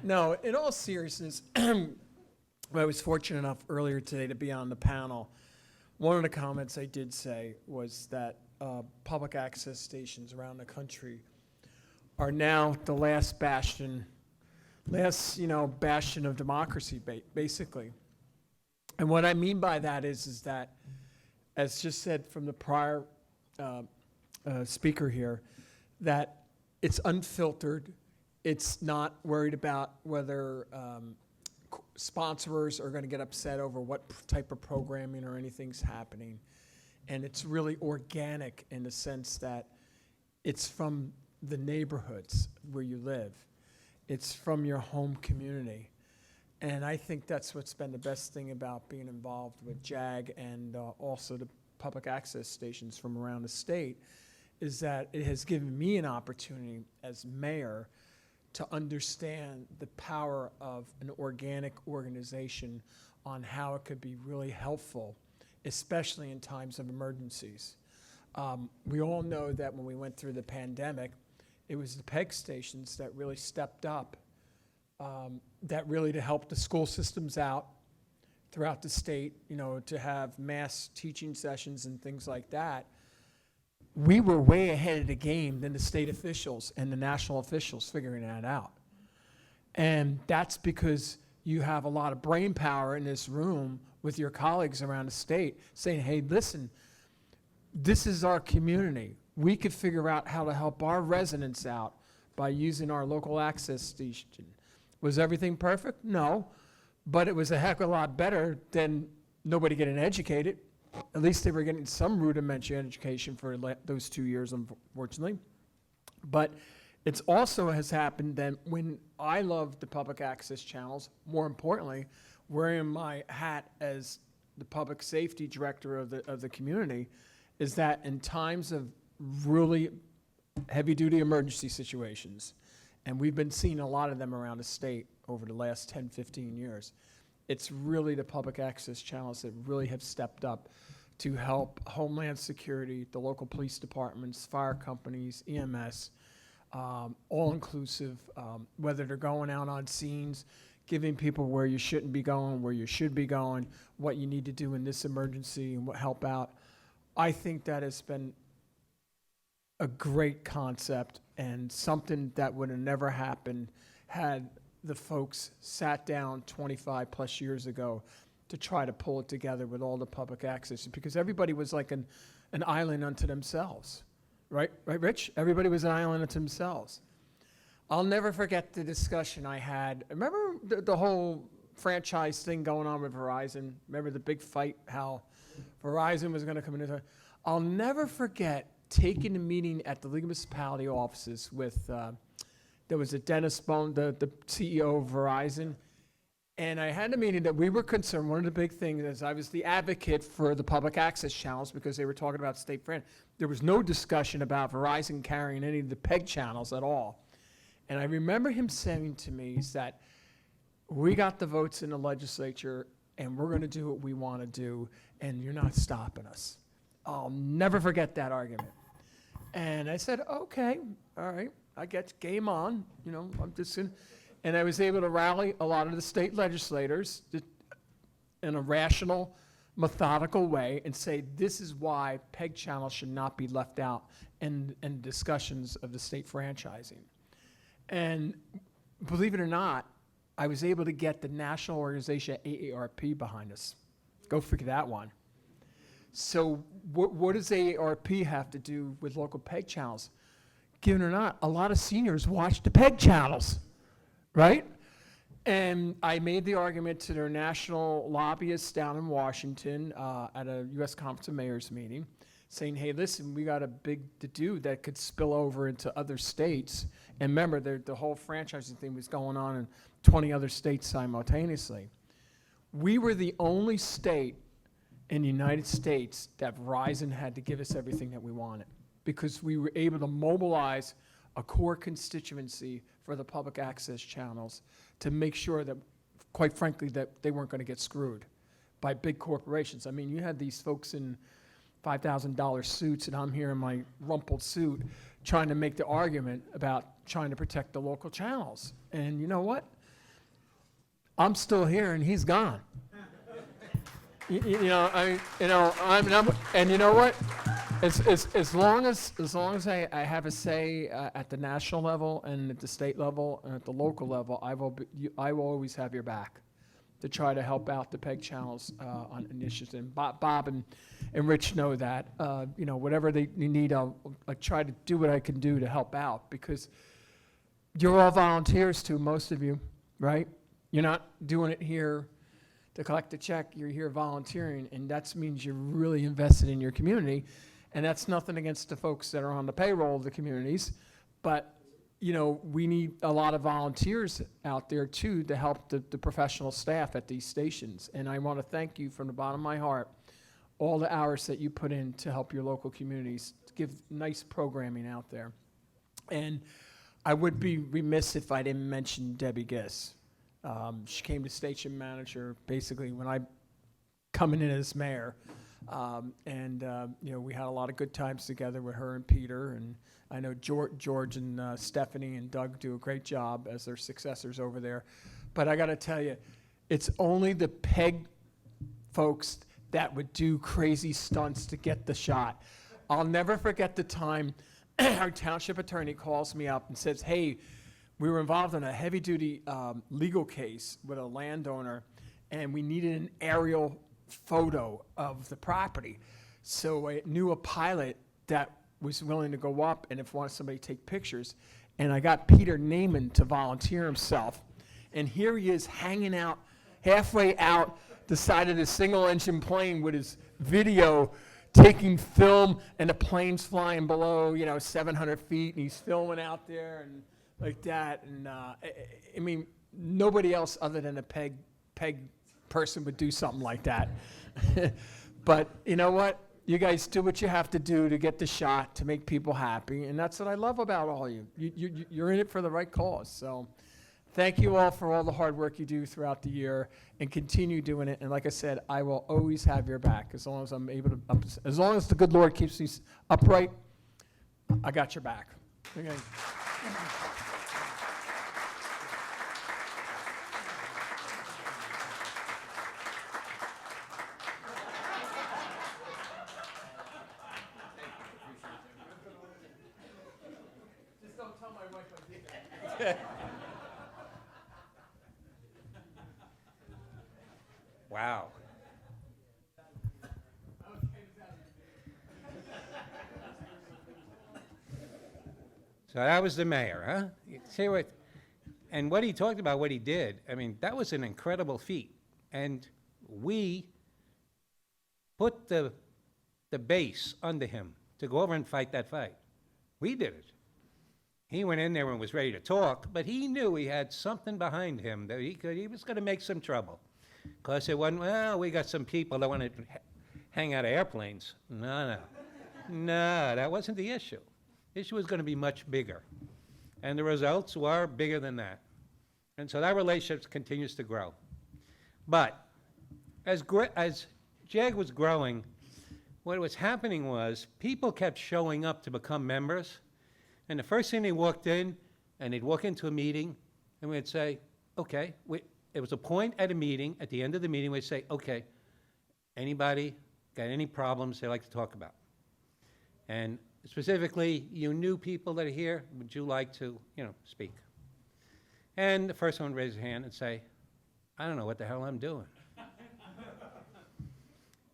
No, in all seriousness, I was fortunate enough earlier today to be on the panel. One of the comments I did say was that public access stations around the country are now the last bastion of democracy, basically. And what I mean by that is that, as just said from the prior speaker here, that it's unfiltered. It's not worried about whether sponsors are going to get upset over what type of programming or anything's happening. And it's really organic in the sense that it's from the neighborhoods where you live. It's from your home community. And I think that's what's been the best thing about being involved with JAG and also the public access stations from around the state, is that it has given me an opportunity as mayor to understand the power of an organic organization on how it could be really helpful, especially in times of emergencies. We all know that when we went through the pandemic, it was the PEG stations that really stepped up, that really to help the school systems out throughout the state, to have mass teaching sessions and things like that. We were way ahead of the game than the state officials and the national officials figuring that out. And that's because you have a lot of brain power in this room with your colleagues around the state saying, hey, listen, this is our community. We could figure out how to help our residents out by using our local access station. Was everything perfect? No, but it was a heck of a lot better than nobody getting educated. At least they were getting some rudimentary education for those 2 years, unfortunately. But it's also has happened that when I love the public access channels, more importantly, wearing my hat as the public safety director of the community, is that in times of really heavy-duty emergency situations, and we've been seeing a lot of them around the state over the last 10, 15 years, it's really the public access channels that really have stepped up to help Homeland Security, the local police departments, fire companies, EMS, all-inclusive, whether they're going out on scenes, giving people where you shouldn't be going, where you should be going, what you need to do in this emergency and what help out. I think that has been a great concept and something that would have never happened had the folks sat down 25 plus years ago to try to pull it together with all the public access, because everybody was like an island unto themselves, right, Rich? Everybody was an island unto themselves. I'll never forget the discussion I had. Remember the whole franchise thing going on with Verizon? Remember the big fight, how Verizon was going to come into it? I'll never forget taking a meeting at the League of Municipality offices with, there was a Dennis Bone, the CEO of Verizon, and I had a meeting that we were concerned. One of the big things is I was the advocate for the public access channels because they were talking about state brand. There was no discussion about Verizon carrying any of the PEG channels at all. And I remember him saying to me is that we got the votes in the legislature and we're going to do what we want to do and you're not stopping us. I'll never forget that argument. And I said, okay, all right, I get game on, I'm just going to. And I was able to rally a lot of the state legislators in a rational, methodical way and say this is why PEG channels should not be left out in discussions of the state franchising. And believe it or not, I was able to get the national organization AARP behind us. Go figure that one. So what does AARP have to do with local PEG channels? Given or not, a lot of seniors watch the PEG channels. Right? And I made the argument to their national lobbyists down in Washington at a U.S. Conference of Mayors meeting, saying, hey, listen, we got a big to-do that could spill over into other states. And remember, the whole franchising thing was going on in 20 other states simultaneously. We were the only state in the United States that Verizon had to give us everything that we wanted because we were able to mobilize a core constituency for the public access channels to make sure that, quite frankly, that they weren't going to get screwed by big corporations. I mean, you had these folks in $5,000 suits, and I'm here in my rumpled suit trying to make the argument about trying to protect the local channels. And you know what? I'm still here and he's gone. And you know what? As long as I have a say at the national level and at the state level and at the local level, I will always have your back to try to help out the PEG channels on initiatives. And Bob and Rich know that. Whatever they need, I'll try to do what I can do to help out, because you're all volunteers too, most of you, right? You're not doing it here to collect a check. You're here volunteering, and that means you're really invested in your community. And that's nothing against the folks that are on the payroll of the communities, but we need a lot of volunteers out there too to help the professional staff at these stations. And I want to thank you from the bottom of my heart, all the hours that you put in to help your local communities, to give nice programming out there. And I would be remiss if I didn't mention Debbie Giss. She came to station manager basically when I coming in as mayor. We had a lot of good times together with her and Peter, and I know George and Stephanie and Doug do a great job as their successors over there. But I got to tell you, it's only the PEG folks that would do crazy stunts to get the shot. I'll never forget the time our township attorney calls me up and says, hey, we were involved in a heavy-duty legal case with a landowner, and we needed an aerial photo of the property. So I knew a pilot that was willing to go up and if wanted somebody to take pictures. And I got Peter Naaman to volunteer himself. And here he is hanging out, halfway out the side of the single-engine plane with his video, taking film, and the plane's flying below, 700 feet, and he's filming out there and like that. And I mean, nobody else other than a PEG person would do something like that. But you know what? You guys do what you have to do to get the shot, to make people happy, and that's what I love about all of you. You're in it for the right cause. So thank you all for all the hard work you do throughout the year, and continue doing it. And like I said, I will always have your back as long as I'm able to. As long as the good Lord keeps me upright, I got your back. Okay. Wow. So that was the mayor, huh? You see what, and what he talked about, what he did, I mean, that was an incredible feat. And we put the base under him to go over and fight that fight. We did it. He went in there and was ready to talk, but he knew he had something behind him that he was going to make some trouble. Because it wasn't, well, we got some people that want to hang out of airplanes. No, that wasn't the issue. The issue was going to be much bigger. And the results were bigger than that. And so that relationship continues to grow. But as JAG was growing, what was happening was people kept showing up to become members. And the first thing they walked in, and they'd walk into a meeting, and we'd say, okay, it was a point at a meeting, at the end of the meeting, we'd say, okay, anybody got any problems they'd like to talk about? And specifically, you new people that are here, would you like to, speak? And the first one would raise their hand and say, I don't know what the hell I'm doing.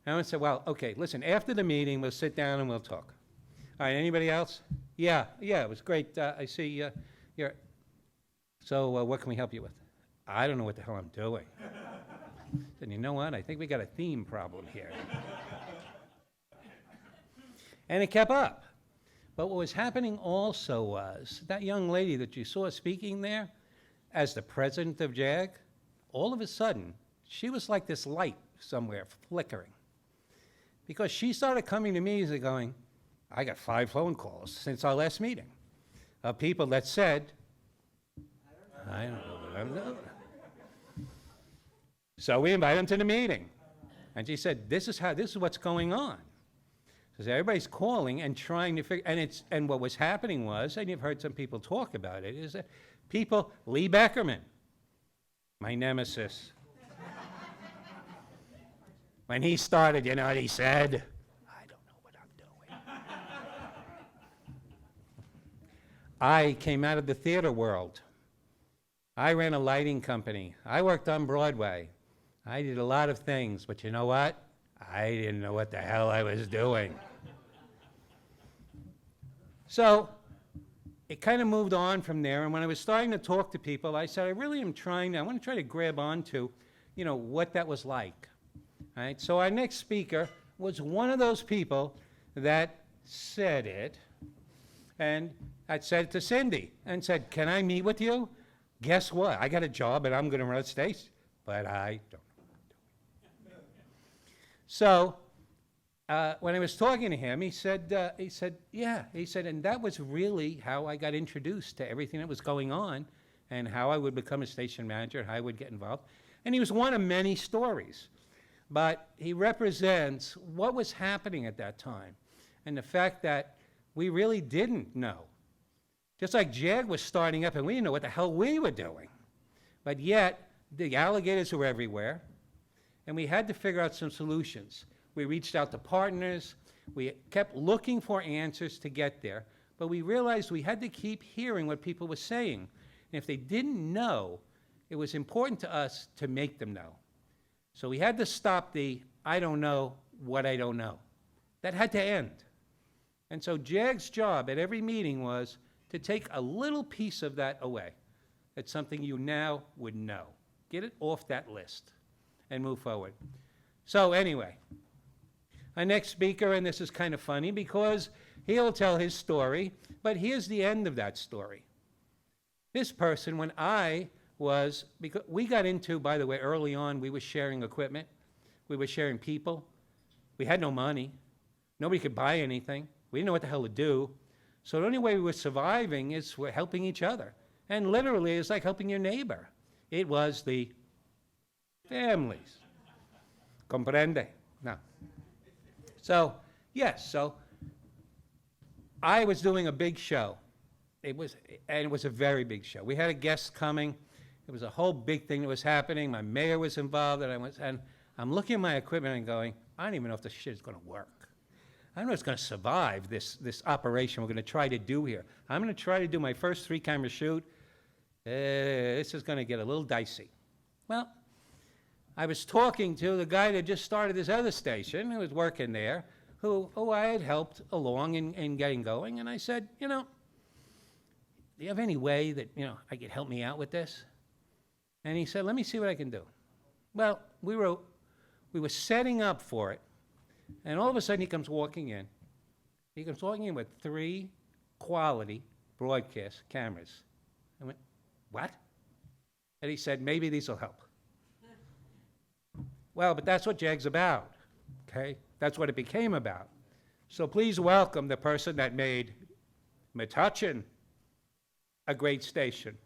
And I would say, well, okay, listen, after the meeting, we'll sit down and we'll talk. All right, anybody else? Yeah, it was great. I see you're, so what can we help you with? I don't know what the hell I'm doing. And you know what? I think we got a theme problem here. And it kept up. But what was happening also was that young lady that you saw speaking there as the president of JAG, all of a sudden, she was like this light somewhere flickering. Because she started coming to me and going, I got 5 phone calls since our last meeting of people that said, I don't know what I'm doing. So we invited them to the meeting. And she said, this is what's going on. So everybody's calling and trying to figure, and what was happening was, and you've heard some people talk about it, is that people, Lee Beckerman, my nemesis. When he started, you know what he said? I don't know what I'm doing. I came out of the theater world. I ran a lighting company. I worked on Broadway. I did a lot of things, but you know what? I didn't know what the hell I was doing. So it kind of moved on from there, and when I was starting to talk to people, I said, I really am I want to try to grab onto, you know, what that was like. All right? So our next speaker was one of those people that said it, and I said to Cindy, and said, can I meet with you? Guess what? I got a job, and I'm going to run a station, but I don't know what I'm doing. So when I was talking to him, he said, yeah. He said, and that was really how I got introduced to everything that was going on and how I would become a station manager and how I would get involved. And he was one of many stories. But he represents what was happening at that time and the fact that we really didn't know. Just like JAG was starting up and we didn't know what the hell we were doing. But yet, the alligators were everywhere, and we had to figure out some solutions. We reached out to partners. We kept looking for answers to get there. But we realized we had to keep hearing what people were saying. And if they didn't know, it was important to us to make them know. So we had to stop the, I don't know what I don't know. That had to end. And so JAG's job at every meeting was to take a little piece of that away. That's something you now would know. Get it off that list and move forward. So anyway, our next speaker, and this is kind of funny because he'll tell his story, but here's the end of that story. This person, when because we got into, by the way, early on, we were sharing equipment. We were sharing people. We had no money. Nobody could buy anything. We didn't know what the hell to do. So the only way we were surviving is we're helping each other. And literally, it's like helping your neighbor. It was the families. Comprende? No. So, yes, so I was doing a big show. It was a very big show. We had a guest coming. It was a whole big thing that was happening. My mayor was involved, and I'm looking at my equipment and going, I don't even know if this shit is going to work. I don't know if it's going to survive this operation we're going to try to do here. I'm going to try to do my first 3-camera shoot. This is going to get a little dicey. Well, I was talking to the guy that just started this other station who was working there, who I had helped along in getting going, and I said, you know, do you have any way that, you know, I could help me out with this? And he said, let me see what I can do. Well, we were setting up for it, and all of a sudden he comes walking in. He comes walking in with 3 quality broadcast cameras. I went, what? And he said, maybe these will help. Well, but that's what JAG's about, okay? That's what it became about. So please welcome the person that made Metuchen a great station,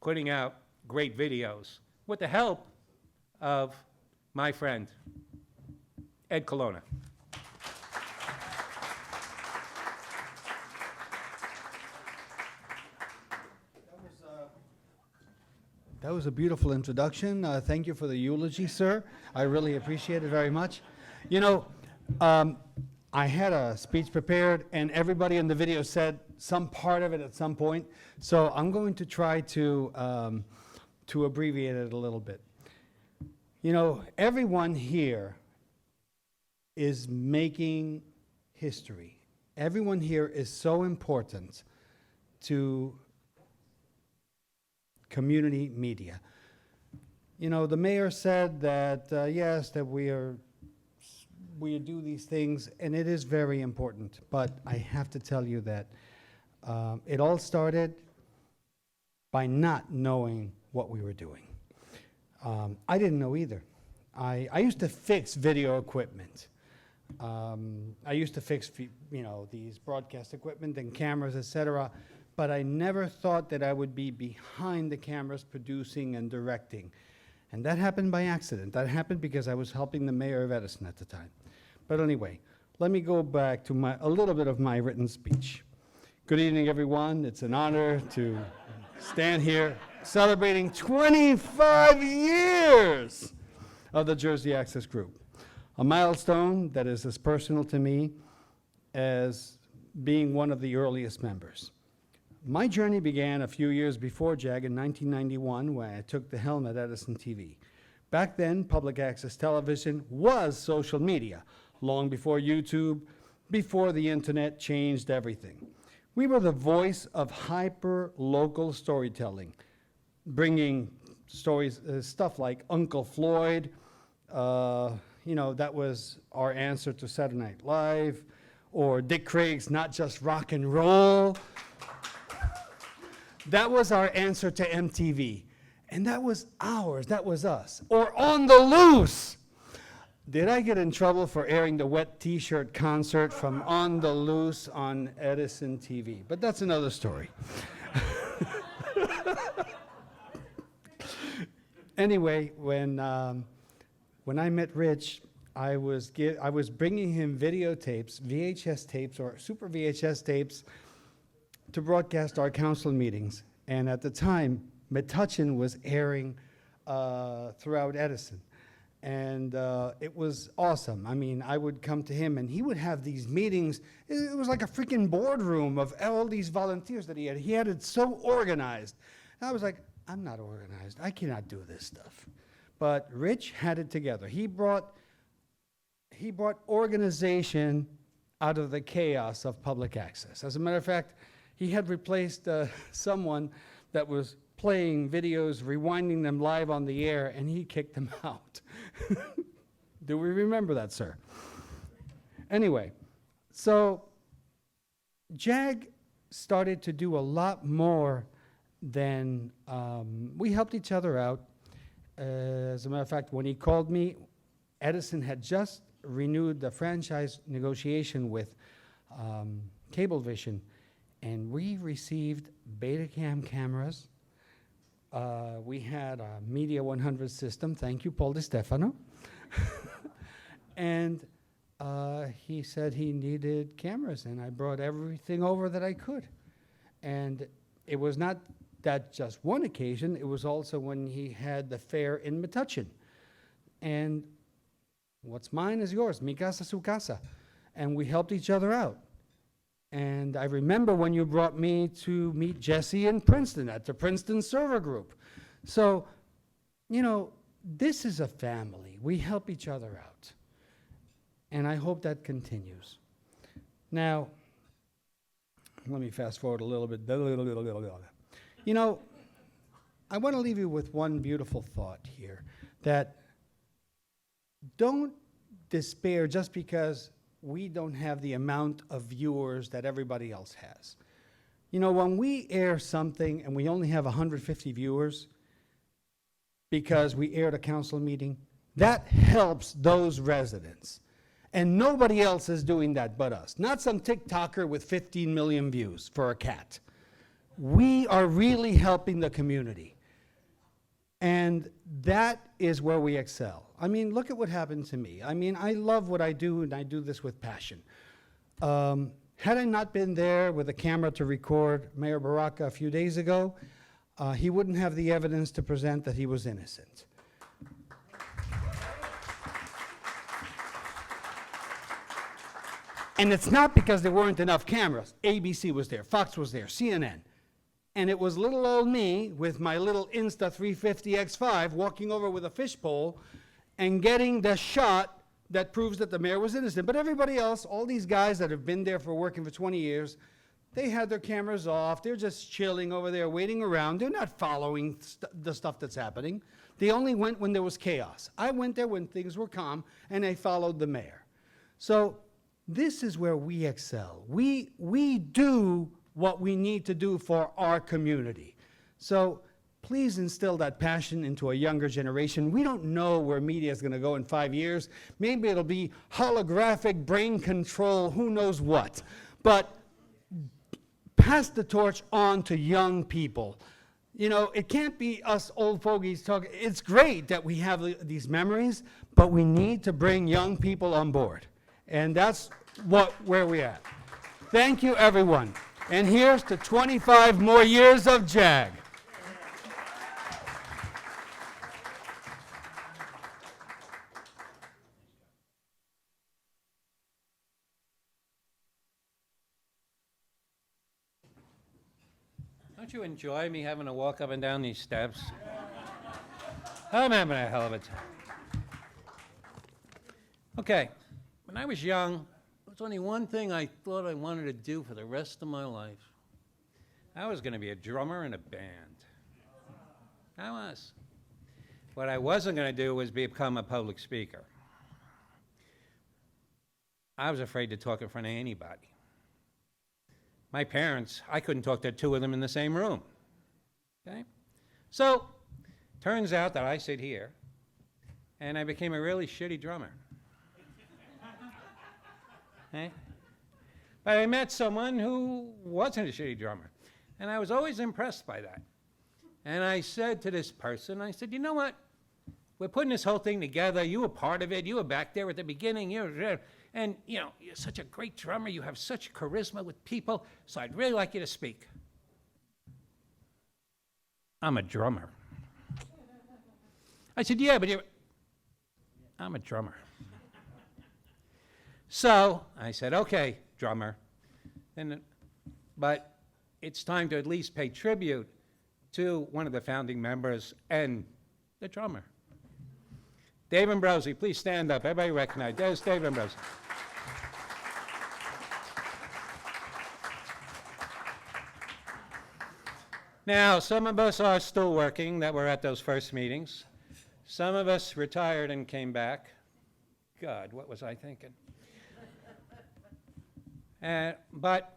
putting out great videos with the help of my friend, Ed Colonna. That was a beautiful introduction. Thank you for the eulogy, sir. I really appreciate it very much. You know, I had a speech prepared, and everybody in the video said some part of it at some point. So I'm going to try to abbreviate it a little bit. You know, everyone here is making history. Everyone here is so important to community media. You know, the mayor said that, yes, that we do these things, and it is very important, but I have to tell you that it all started by not knowing what we were doing. I didn't know either. I used to fix video equipment. I used to fix, you know, these broadcast equipment and cameras, etc., but I never thought that I would be behind the cameras producing and directing. And that happened by accident. That happened because I was helping the mayor of Edison at the time. But anyway, let me go back to a little bit of my written speech. Good evening, everyone. It's an honor to stand here celebrating 25 years of the Jersey Access Group. A milestone that is as personal to me as being one of the earliest members. My journey began a few years before JAG in 1991 when I took the helm at Edison TV. Back then, public access television was social media, long before YouTube, before the internet changed everything. We were the voice of hyper-local storytelling, bringing stories, stuff like Uncle Floyd, that was our answer to Saturday Night Live, or Dick Craig's Not Just Rock and Roll. That was our answer to MTV. And that was ours, that was us. Or On the Loose. Did I get in trouble for airing the Wet T-shirt concert from On the Loose on Edison TV? But that's another story. Anyway, when I met Rich, I was bringing him videotapes, VHS tapes or super VHS tapes to broadcast our council meetings. And at the time, Metuchen was airing throughout Edison. And it was awesome. I mean, I would come to him and he would have these meetings. It was like a freaking boardroom of all these volunteers that he had. He had it so organized. And I was like, I'm not organized. I cannot do this stuff. But Rich had it together. He brought organization out of the chaos of public access. As a matter of fact, he had replaced someone that was playing videos, rewinding them live on the air, and he kicked them out. Do we remember that, sir? Anyway, so JAG started to do a lot more than we helped each other out. As a matter of fact, when he called me, Edison had just renewed the franchise negotiation with Cablevision, and we received Betacam cameras. We had a Media 100 system. Thank you, Paul DiStefano. And he said he needed cameras, and I brought everything over that I could. And it was not that just one occasion, it was also when he had the fair in Metuchen. And what's mine is yours, mi casa su casa. And we helped each other out. And I remember when you brought me to meet Jesse in Princeton at the Princeton Server Group. So, this is a family. We help each other out. And I hope that continues. Now, let me fast forward a little bit. I want to leave you with one beautiful thought here, that don't despair just because we don't have the amount of viewers that everybody else has. When we air something and we only have 150 viewers because we aired a council meeting, that helps those residents. And nobody else is doing that but us. Not some TikToker with 15 million views for a cat. We are really helping the community. And that is where we excel. I mean, look at what happened to me. I mean, I love what I do, and I do this with passion. Had I not been there with a camera to record Mayor Baraka a few days ago, he wouldn't have the evidence to present that he was innocent. And it's not because there weren't enough cameras. ABC was there, Fox was there, CNN. And it was little old me with my little Insta350 X5 walking over with a fishbowl and getting the shot that proves that the mayor was innocent. But everybody else, all these guys that have been there for working for 20 years, they had their cameras off. They're just chilling over there, waiting around. They're not following the stuff that's happening. They only went when there was chaos. I went there when things were calm, and I followed the mayor. So this is where we excel. We do what we need to do for our community. So please instill that passion into a younger generation. We don't know where media is going to go in 5 years. Maybe it'll be holographic brain control, who knows what. But pass the torch on to young people. It can't be us old fogies talking. It's great that we have these memories, but we need to bring young people on board. And that's where we're at. Thank you, everyone. And here's to 25 more years of JAG. Don't you enjoy me having to walk up and down these steps? I'm having a hell of a time. Okay, when I was young, there was only one thing I thought I wanted to do for the rest of my life. I was going to be a drummer in a band. I was. What I wasn't going to do was become a public speaker. I was afraid to talk in front of anybody. My parents, I couldn't talk to two of them in the same room. Okay? So, turns out that I sit here, and I became a really shitty drummer. Okay? But I met someone who wasn't a shitty drummer, and I was always impressed by that. And I said to this person, I said, you know what? We're putting this whole thing together. You were part of it. You were back there at the beginning. And, you know, you're such a great drummer. You have such charisma with people, so I'd really like you to speak. I'm a drummer. I said, yeah, but I'm a drummer. So I said, okay, drummer. But it's time to at least pay tribute to one of the founding members and the drummer. Dave Ambrosi, please stand up. Everybody recognize. There's Dave Ambrosi. Now, some of us are still working that were at those first meetings. Some of us retired and came back. God, what was I thinking? But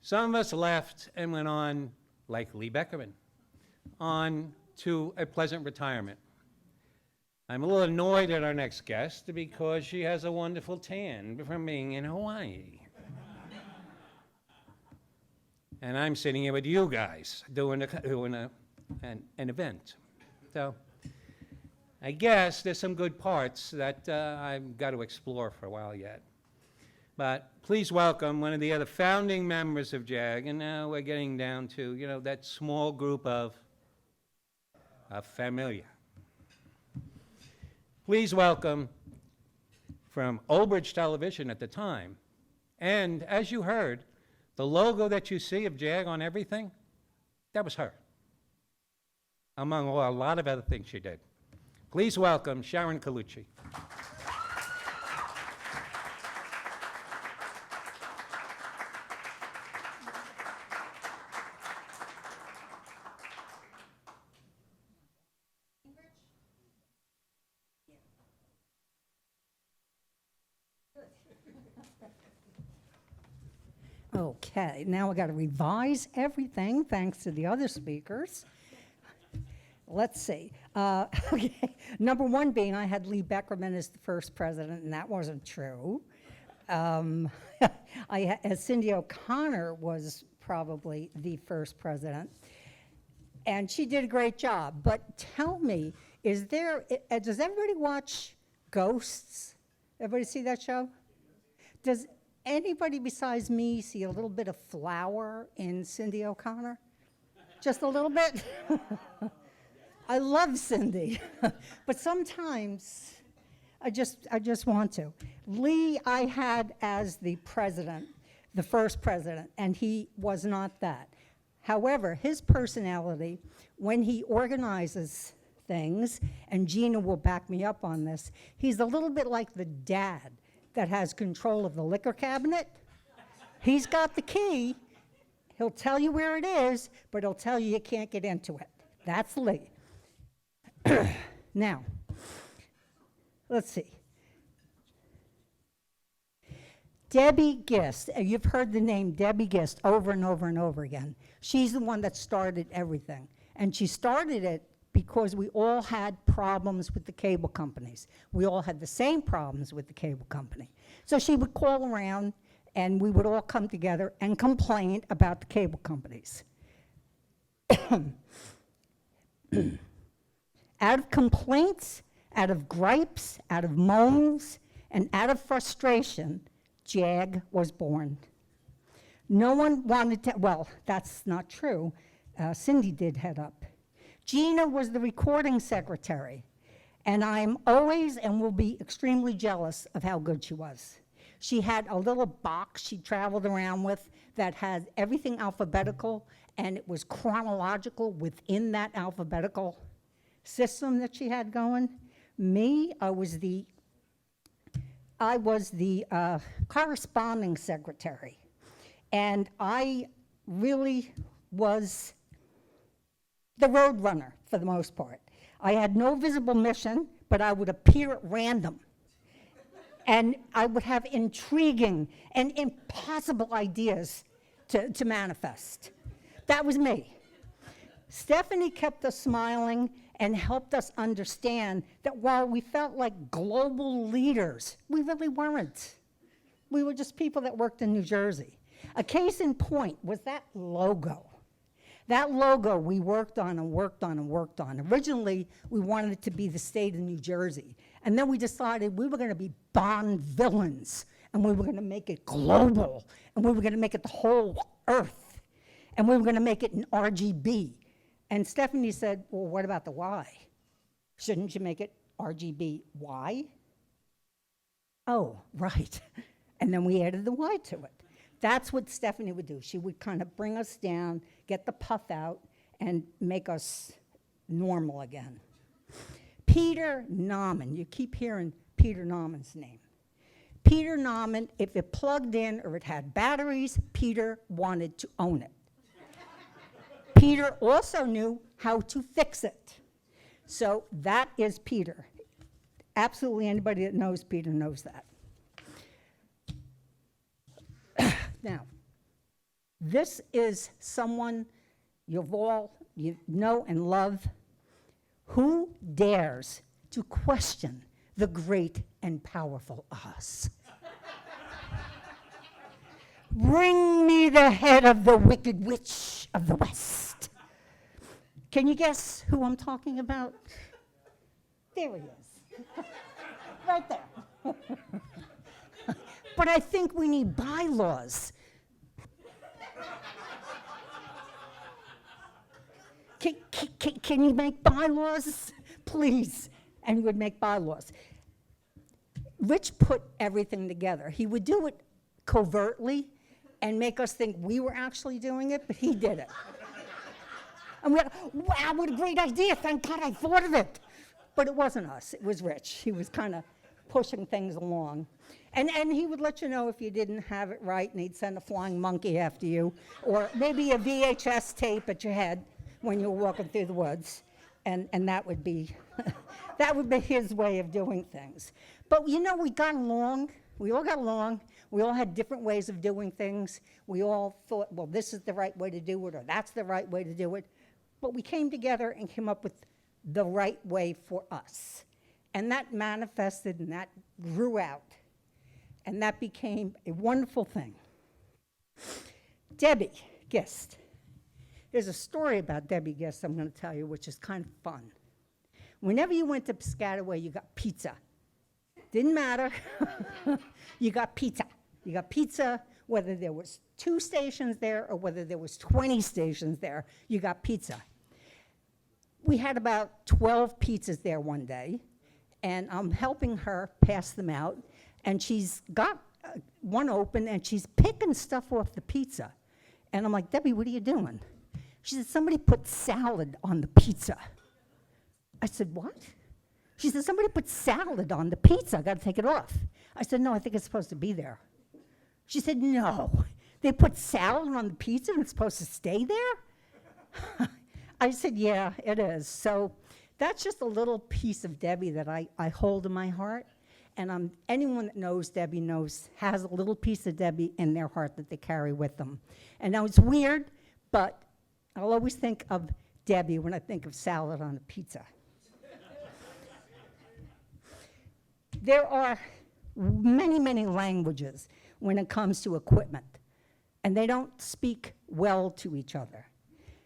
some of us left and went on, like Lee Beckerman, on to a pleasant retirement. I'm a little annoyed at our next guest because she has a wonderful tan from being in Hawaii. And I'm sitting here with you guys doing an event. So I guess there's some good parts that I've got to explore for a while yet. But please welcome one of the other founding members of JAG, and now we're getting down to, you know, that small group of familia. Please welcome from Old Bridge Television at the time, and as you heard, the logo that you see of JAG on everything, that was her, among a lot of other things she did. Please welcome Sharon Colucci. Okay, now I got to revise everything thanks to the other speakers. Let's see. Okay, number one being I had Lee Beckerman as the first president, and that wasn't true. Cindy O'Connor was probably the first president, and she did a great job. But tell me, does everybody watch Ghosts? Everybody see that show? Does anybody besides me see a little bit of flower in Cindy O'Connor? Just a little bit? I love Cindy, but sometimes I just want to. Lee, I had as the president, the first president, and he was not that. However, his personality, when he organizes things, and Gina will back me up on this, he's a little bit like the dad that has control of the liquor cabinet. He's got the key. He'll tell you where it is, but he'll tell you can't get into it. That's Lee. Now, let's see. Debbie Gist, you've heard the name Debbie Gist over and over and over again. She's the one that started everything. And she started it because we all had problems with the cable companies. We all had the same problems with the cable company. So she would call around and we would all come together and complain about the cable companies. Out of complaints, out of gripes, out of moans, and out of frustration, JAG was born. No one wanted to, well, that's not true. Cindy did head up. Gina was the recording secretary, and I'm always and will be extremely jealous of how good she was. She had a little box she traveled around with that had everything alphabetical, and it was chronological within that alphabetical system that she had going. Me, I was the corresponding secretary, and I really was the road runner for the most part. I had no visible mission, but I would appear at random. And I would have intriguing and impossible ideas to manifest. That was me. Stephanie kept us smiling and helped us understand that while we felt like global leaders, we really weren't. We were just people that worked in New Jersey. A case in point was that logo. That logo we worked on and worked on and worked on. Originally, we wanted it to be the state of New Jersey. And then we decided we were going to be Bond villains, and we were going to make it global, and we were going to make it the whole earth, and we were going to make it in RGB. And Stephanie said, well, what about the Y? Shouldn't you make it RGBY? Oh, right. And then we added the Y to it. That's what Stephanie would do. She would kind of bring us down, get the puff out, and make us normal again. Peter Nauman, you keep hearing Peter Nauman's name. Peter Nauman, if it plugged in or it had batteries, Peter wanted to own it. Peter also knew how to fix it. So that is Peter. Absolutely anybody that knows Peter knows that. Now, this is someone you know and love. Who dares to question the great and powerful us? Bring me the head of the wicked witch of the West. Can you guess who I'm talking about? There he is. Right there. But I think we need bylaws. Can you make bylaws? Please. And he would make bylaws. Rich put everything together. He would do it covertly and make us think we were actually doing it, but he did it. And we're like, wow, what a great idea. Thank God I thought of it. But it wasn't us. It was Rich. He was kind of pushing things along. And he would let you know if you didn't have it right, and he'd send a flying monkey after you, or maybe a VHS tape at your head when you were walking through the woods. And that would be that would be his way of doing things. But you know, we got along. We all got along. We all had different ways of doing things. We all thought, well, this is the right way to do it, or that's the right way to do it. But we came together and came up with the right way for us. And that manifested and that grew out. And that became a wonderful thing. Debbie Gist. There's a story about Debbie Gist I'm going to tell you, which is kind of fun. Whenever you went to Piscataway, you got pizza. Didn't matter. You got pizza. You got pizza, whether there was 2 stations there or whether there was 20 stations there, you got pizza. We had about 12 pizzas there one day, and I'm helping her pass them out, and she's got one open, and she's picking stuff off the pizza. And I'm like, Debbie, what are you doing? She said, somebody put salad on the pizza. I said, what? She said, somebody put salad on the pizza. I got to take it off. I said, no, I think it's supposed to be there. She said, no. They put salad on the pizza and it's supposed to stay there? I said, yeah, it is. So that's just a little piece of Debbie that I hold in my heart. And anyone that knows Debbie knows, has a little piece of Debbie in their heart that they carry with them. And now it's weird, but I'll always think of Debbie when I think of salad on a pizza. There are many, many languages when it comes to equipment, and they don't speak well to each other.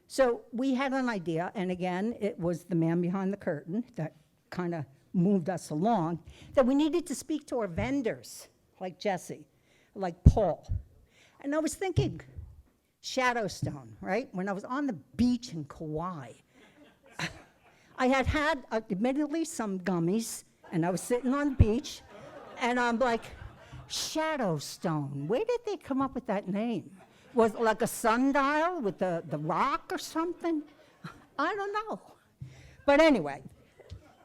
So we had an idea, and again, it was the man behind the curtain that kind of moved us along, that we needed to speak to our vendors, like Jesse, like Paul. And I was thinking, Shadowstone, right? When I was on the beach in Kauai, I had admittedly some gummies, and I was sitting on the beach, and I'm like, Shadowstone, where did they come up with that name? Was it like a sundial with the rock or something? I don't know. But anyway,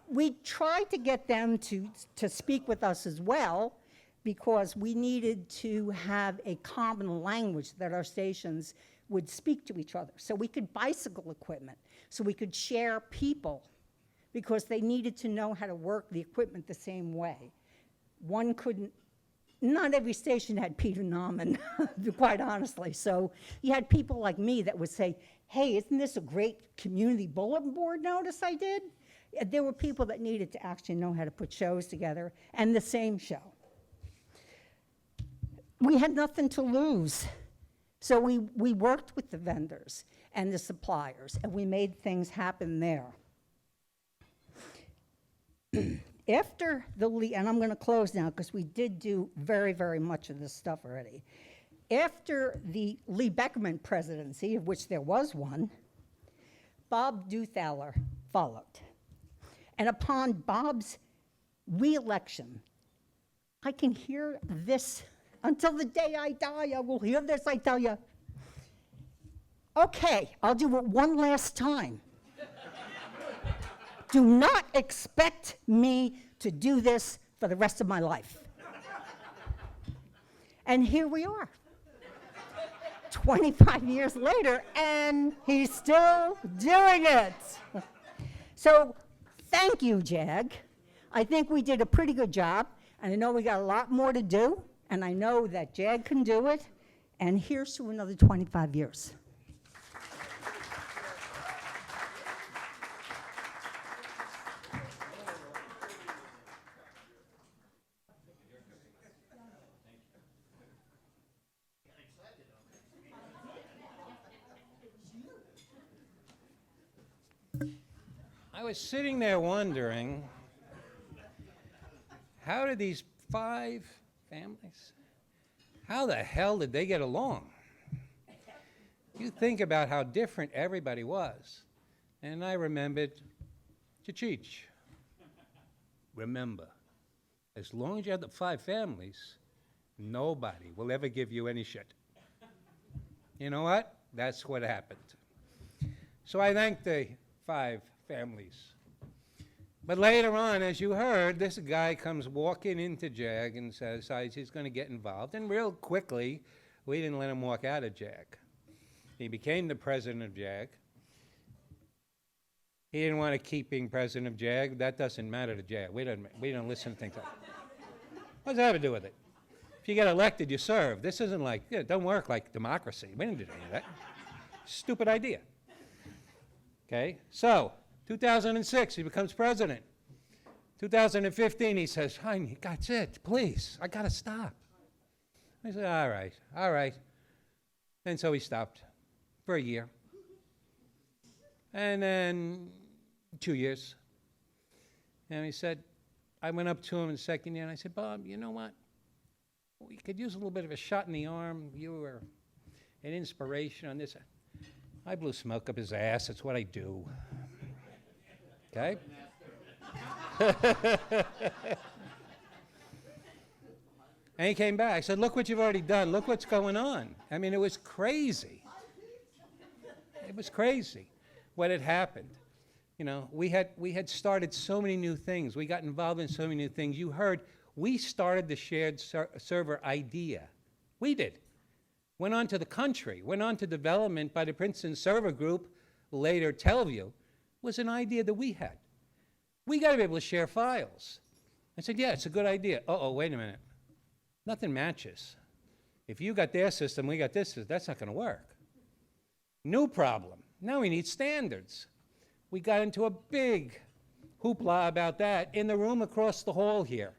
we tried to get them to speak with us as well, because we needed to have a common language that our stations would speak to each other. So we could bicycle equipment, so we could share people, because they needed to know how to work the equipment the same way. One couldn't, not every station had Peter Nauman, quite honestly. So you had people like me that would say, hey, isn't this a great community bulletin board notice I did? There were people that needed to actually know how to put shows together, and the same show. We had nothing to lose. So we worked with the vendors and the suppliers, and we made things happen there. After and I'm going to close now because we did do very, very much of this stuff already. After the Lee Beckerman presidency, of which there was one, Bob Duthaler followed. And upon Bob's re-election, I can hear this until the day I die. I will hear this, I tell you. Okay, I'll do it one last time. Do not expect me to do this for the rest of my life. And here we are, 25 years later, and he's still doing it. So thank you, JAG. I think we did a pretty good job, and I know we got a lot more to do, and I know that JAG can do it, and here's to another 25 years. I was sitting there wondering, how did these 5 families, how the hell did they get along? You think about how different everybody was. And I remembered Cheech. Remember, as long as you have the 5 families, nobody will ever give you any shit. You know what? That's what happened. So I thank the 5 families. But later on, as you heard, this guy comes walking into JAG and says he's going to get involved. And real quickly, we didn't let him walk out of JAG. He became the president of JAG. He didn't want to keep being president of JAG. That doesn't matter to JAG. We don't listen to things like that. What does that have to do with it? If you get elected, you serve. This isn't like, it don't work like democracy. We didn't do any of that. Stupid idea. Okay, so 2006, he becomes president. 2015, he says, honey, that's it, please, I gotta stop. I said, all right. And so he stopped for a year. And then 2 years. And he said, I went up to him in the second year and I said, Bob, you know what? We could use a little bit of a shot in the arm. You were an inspiration on this. I blew smoke up his ass. That's what I do. Okay? And he came back. I said, look what you've already done. Look what's going on. I mean, it was crazy. It was crazy what had happened. You know, we had started so many new things. We got involved in so many new things. You heard, we started the shared server idea. We did. Went on to the country, went on to development by the Princeton Server Group, later Teleview, was an idea that we had. We got to be able to share files. I said, yeah, it's a good idea. Uh-oh, wait a minute. Nothing matches. If you got their system, we got this, that's not going to work. New problem. Now we need standards. We got into a big hoopla about that in the room across the hall here.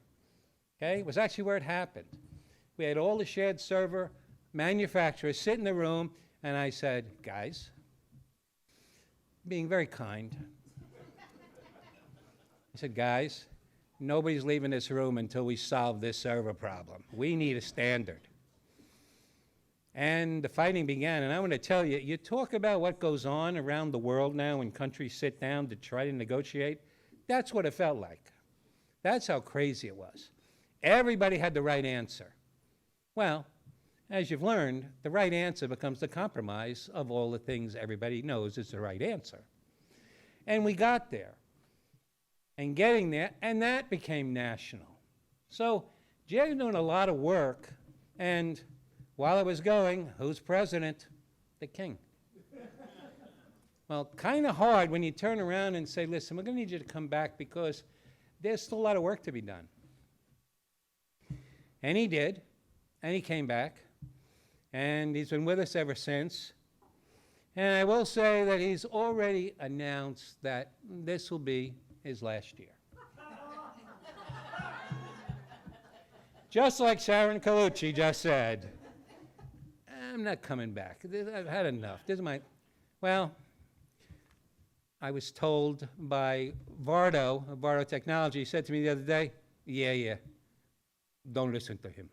Okay, it was actually where it happened. We had all the shared server manufacturers sit in the room, and I said, guys, being very kind, I said, guys, nobody's leaving this room until we solve this server problem. We need a standard. And the fighting began, and I want to tell you, you talk about what goes on around the world now when countries sit down to try to negotiate, that's what it felt like. That's how crazy it was. Everybody had the right answer. Well, as you've learned, the right answer becomes the compromise of all the things everybody knows is the right answer. And we got there. And getting there, and that became national. So Jerry's doing a lot of work, and while I was going, who's president? The king. Well, kind of hard when you turn around and say, listen, we're going to need you to come back because there's still a lot of work to be done. And he did, and he came back, and he's been with us ever since. And I will say that he's already announced that this will be his last year. Just like Sharon Colucci just said, I'm not coming back. I've had enough. This is my, well, I was told by Vardo Technology, said to me the other day, yeah, don't listen to him.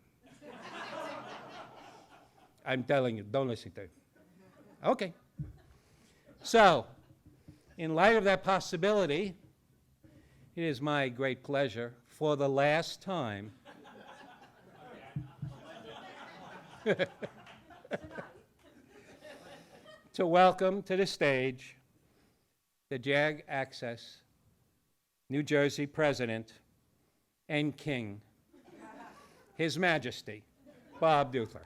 I'm telling you, don't listen to him. Okay. So, in light of that possibility, it is my great pleasure for the last time to welcome to the stage the JAG Access New Jersey President and King, His Majesty, Bob Duthler.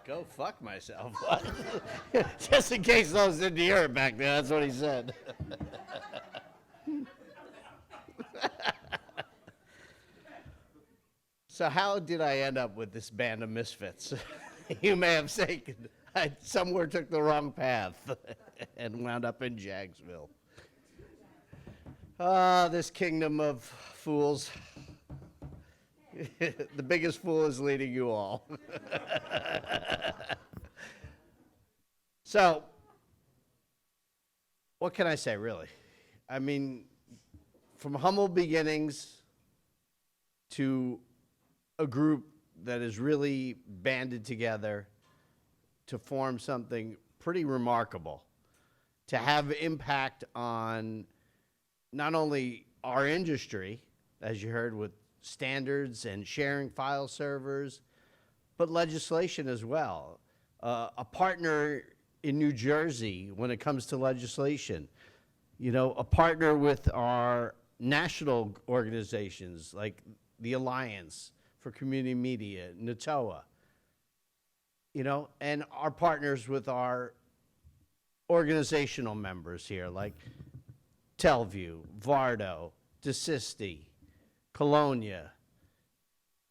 Go fuck myself. Just in case those didn't hear it back there, that's what he said. So how did I end up with this band of misfits? You may have said I somewhere took the wrong path and wound up in Jagsville. This kingdom of fools. The biggest fool is leading you all. So, what can I say, really? I mean, from humble beginnings to a group that is really banded together to form something pretty remarkable, to have impact on not only our industry, as you heard with standards and sharing file servers, but legislation as well. A partner in New Jersey when it comes to legislation. You know, a partner with our national organizations like the Alliance for Community Media, NATOA, you know, and our partners with our organizational members here like Telview, Vardo, DeSisti, Colonia,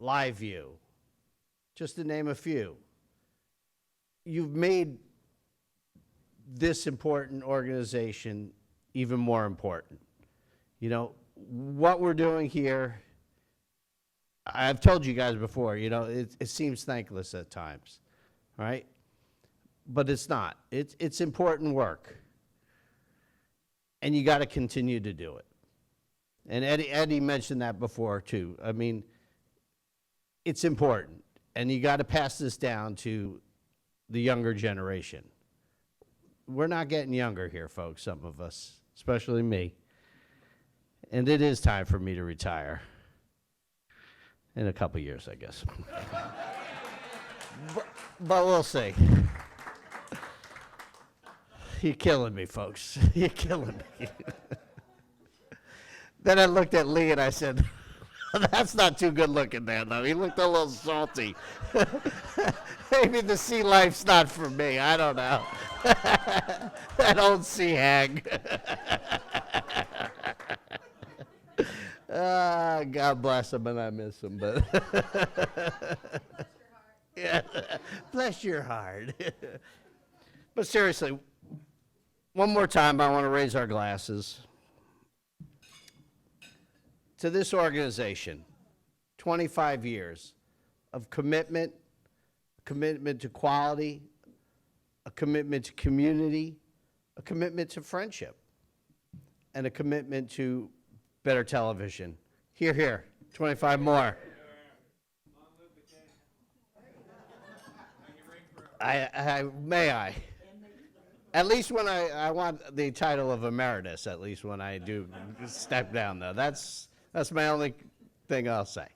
LiveView, just to name a few. You've made this important organization even more important. You know, what we're doing here, I've told you guys before, you know, it seems thankless at times, right? But it's not. It's important work. And you got to continue to do it. And Eddie mentioned that before, too. I mean, it's important. And you got to pass this down to the younger generation. We're not getting younger here, folks, some of us, especially me. And it is time for me to retire. In a couple years, I guess. but we'll see. You're killing me, folks. You're killing me. Then I looked at Lee and I said, that's not too good looking there, though. He looked a little salty. Maybe the sea life's not for me. I don't know. That old sea hag. God bless him, and I miss him. But yeah, bless your heart. But seriously, one more time, I want to raise our glasses to this organization. 25 years of commitment, a commitment to quality, a commitment to community, a commitment to friendship, and a commitment to better television. Hear, hear. 25 more. May I? At least when I want the title of emeritus, at least when I do step down, though. That's my only thing I'll say.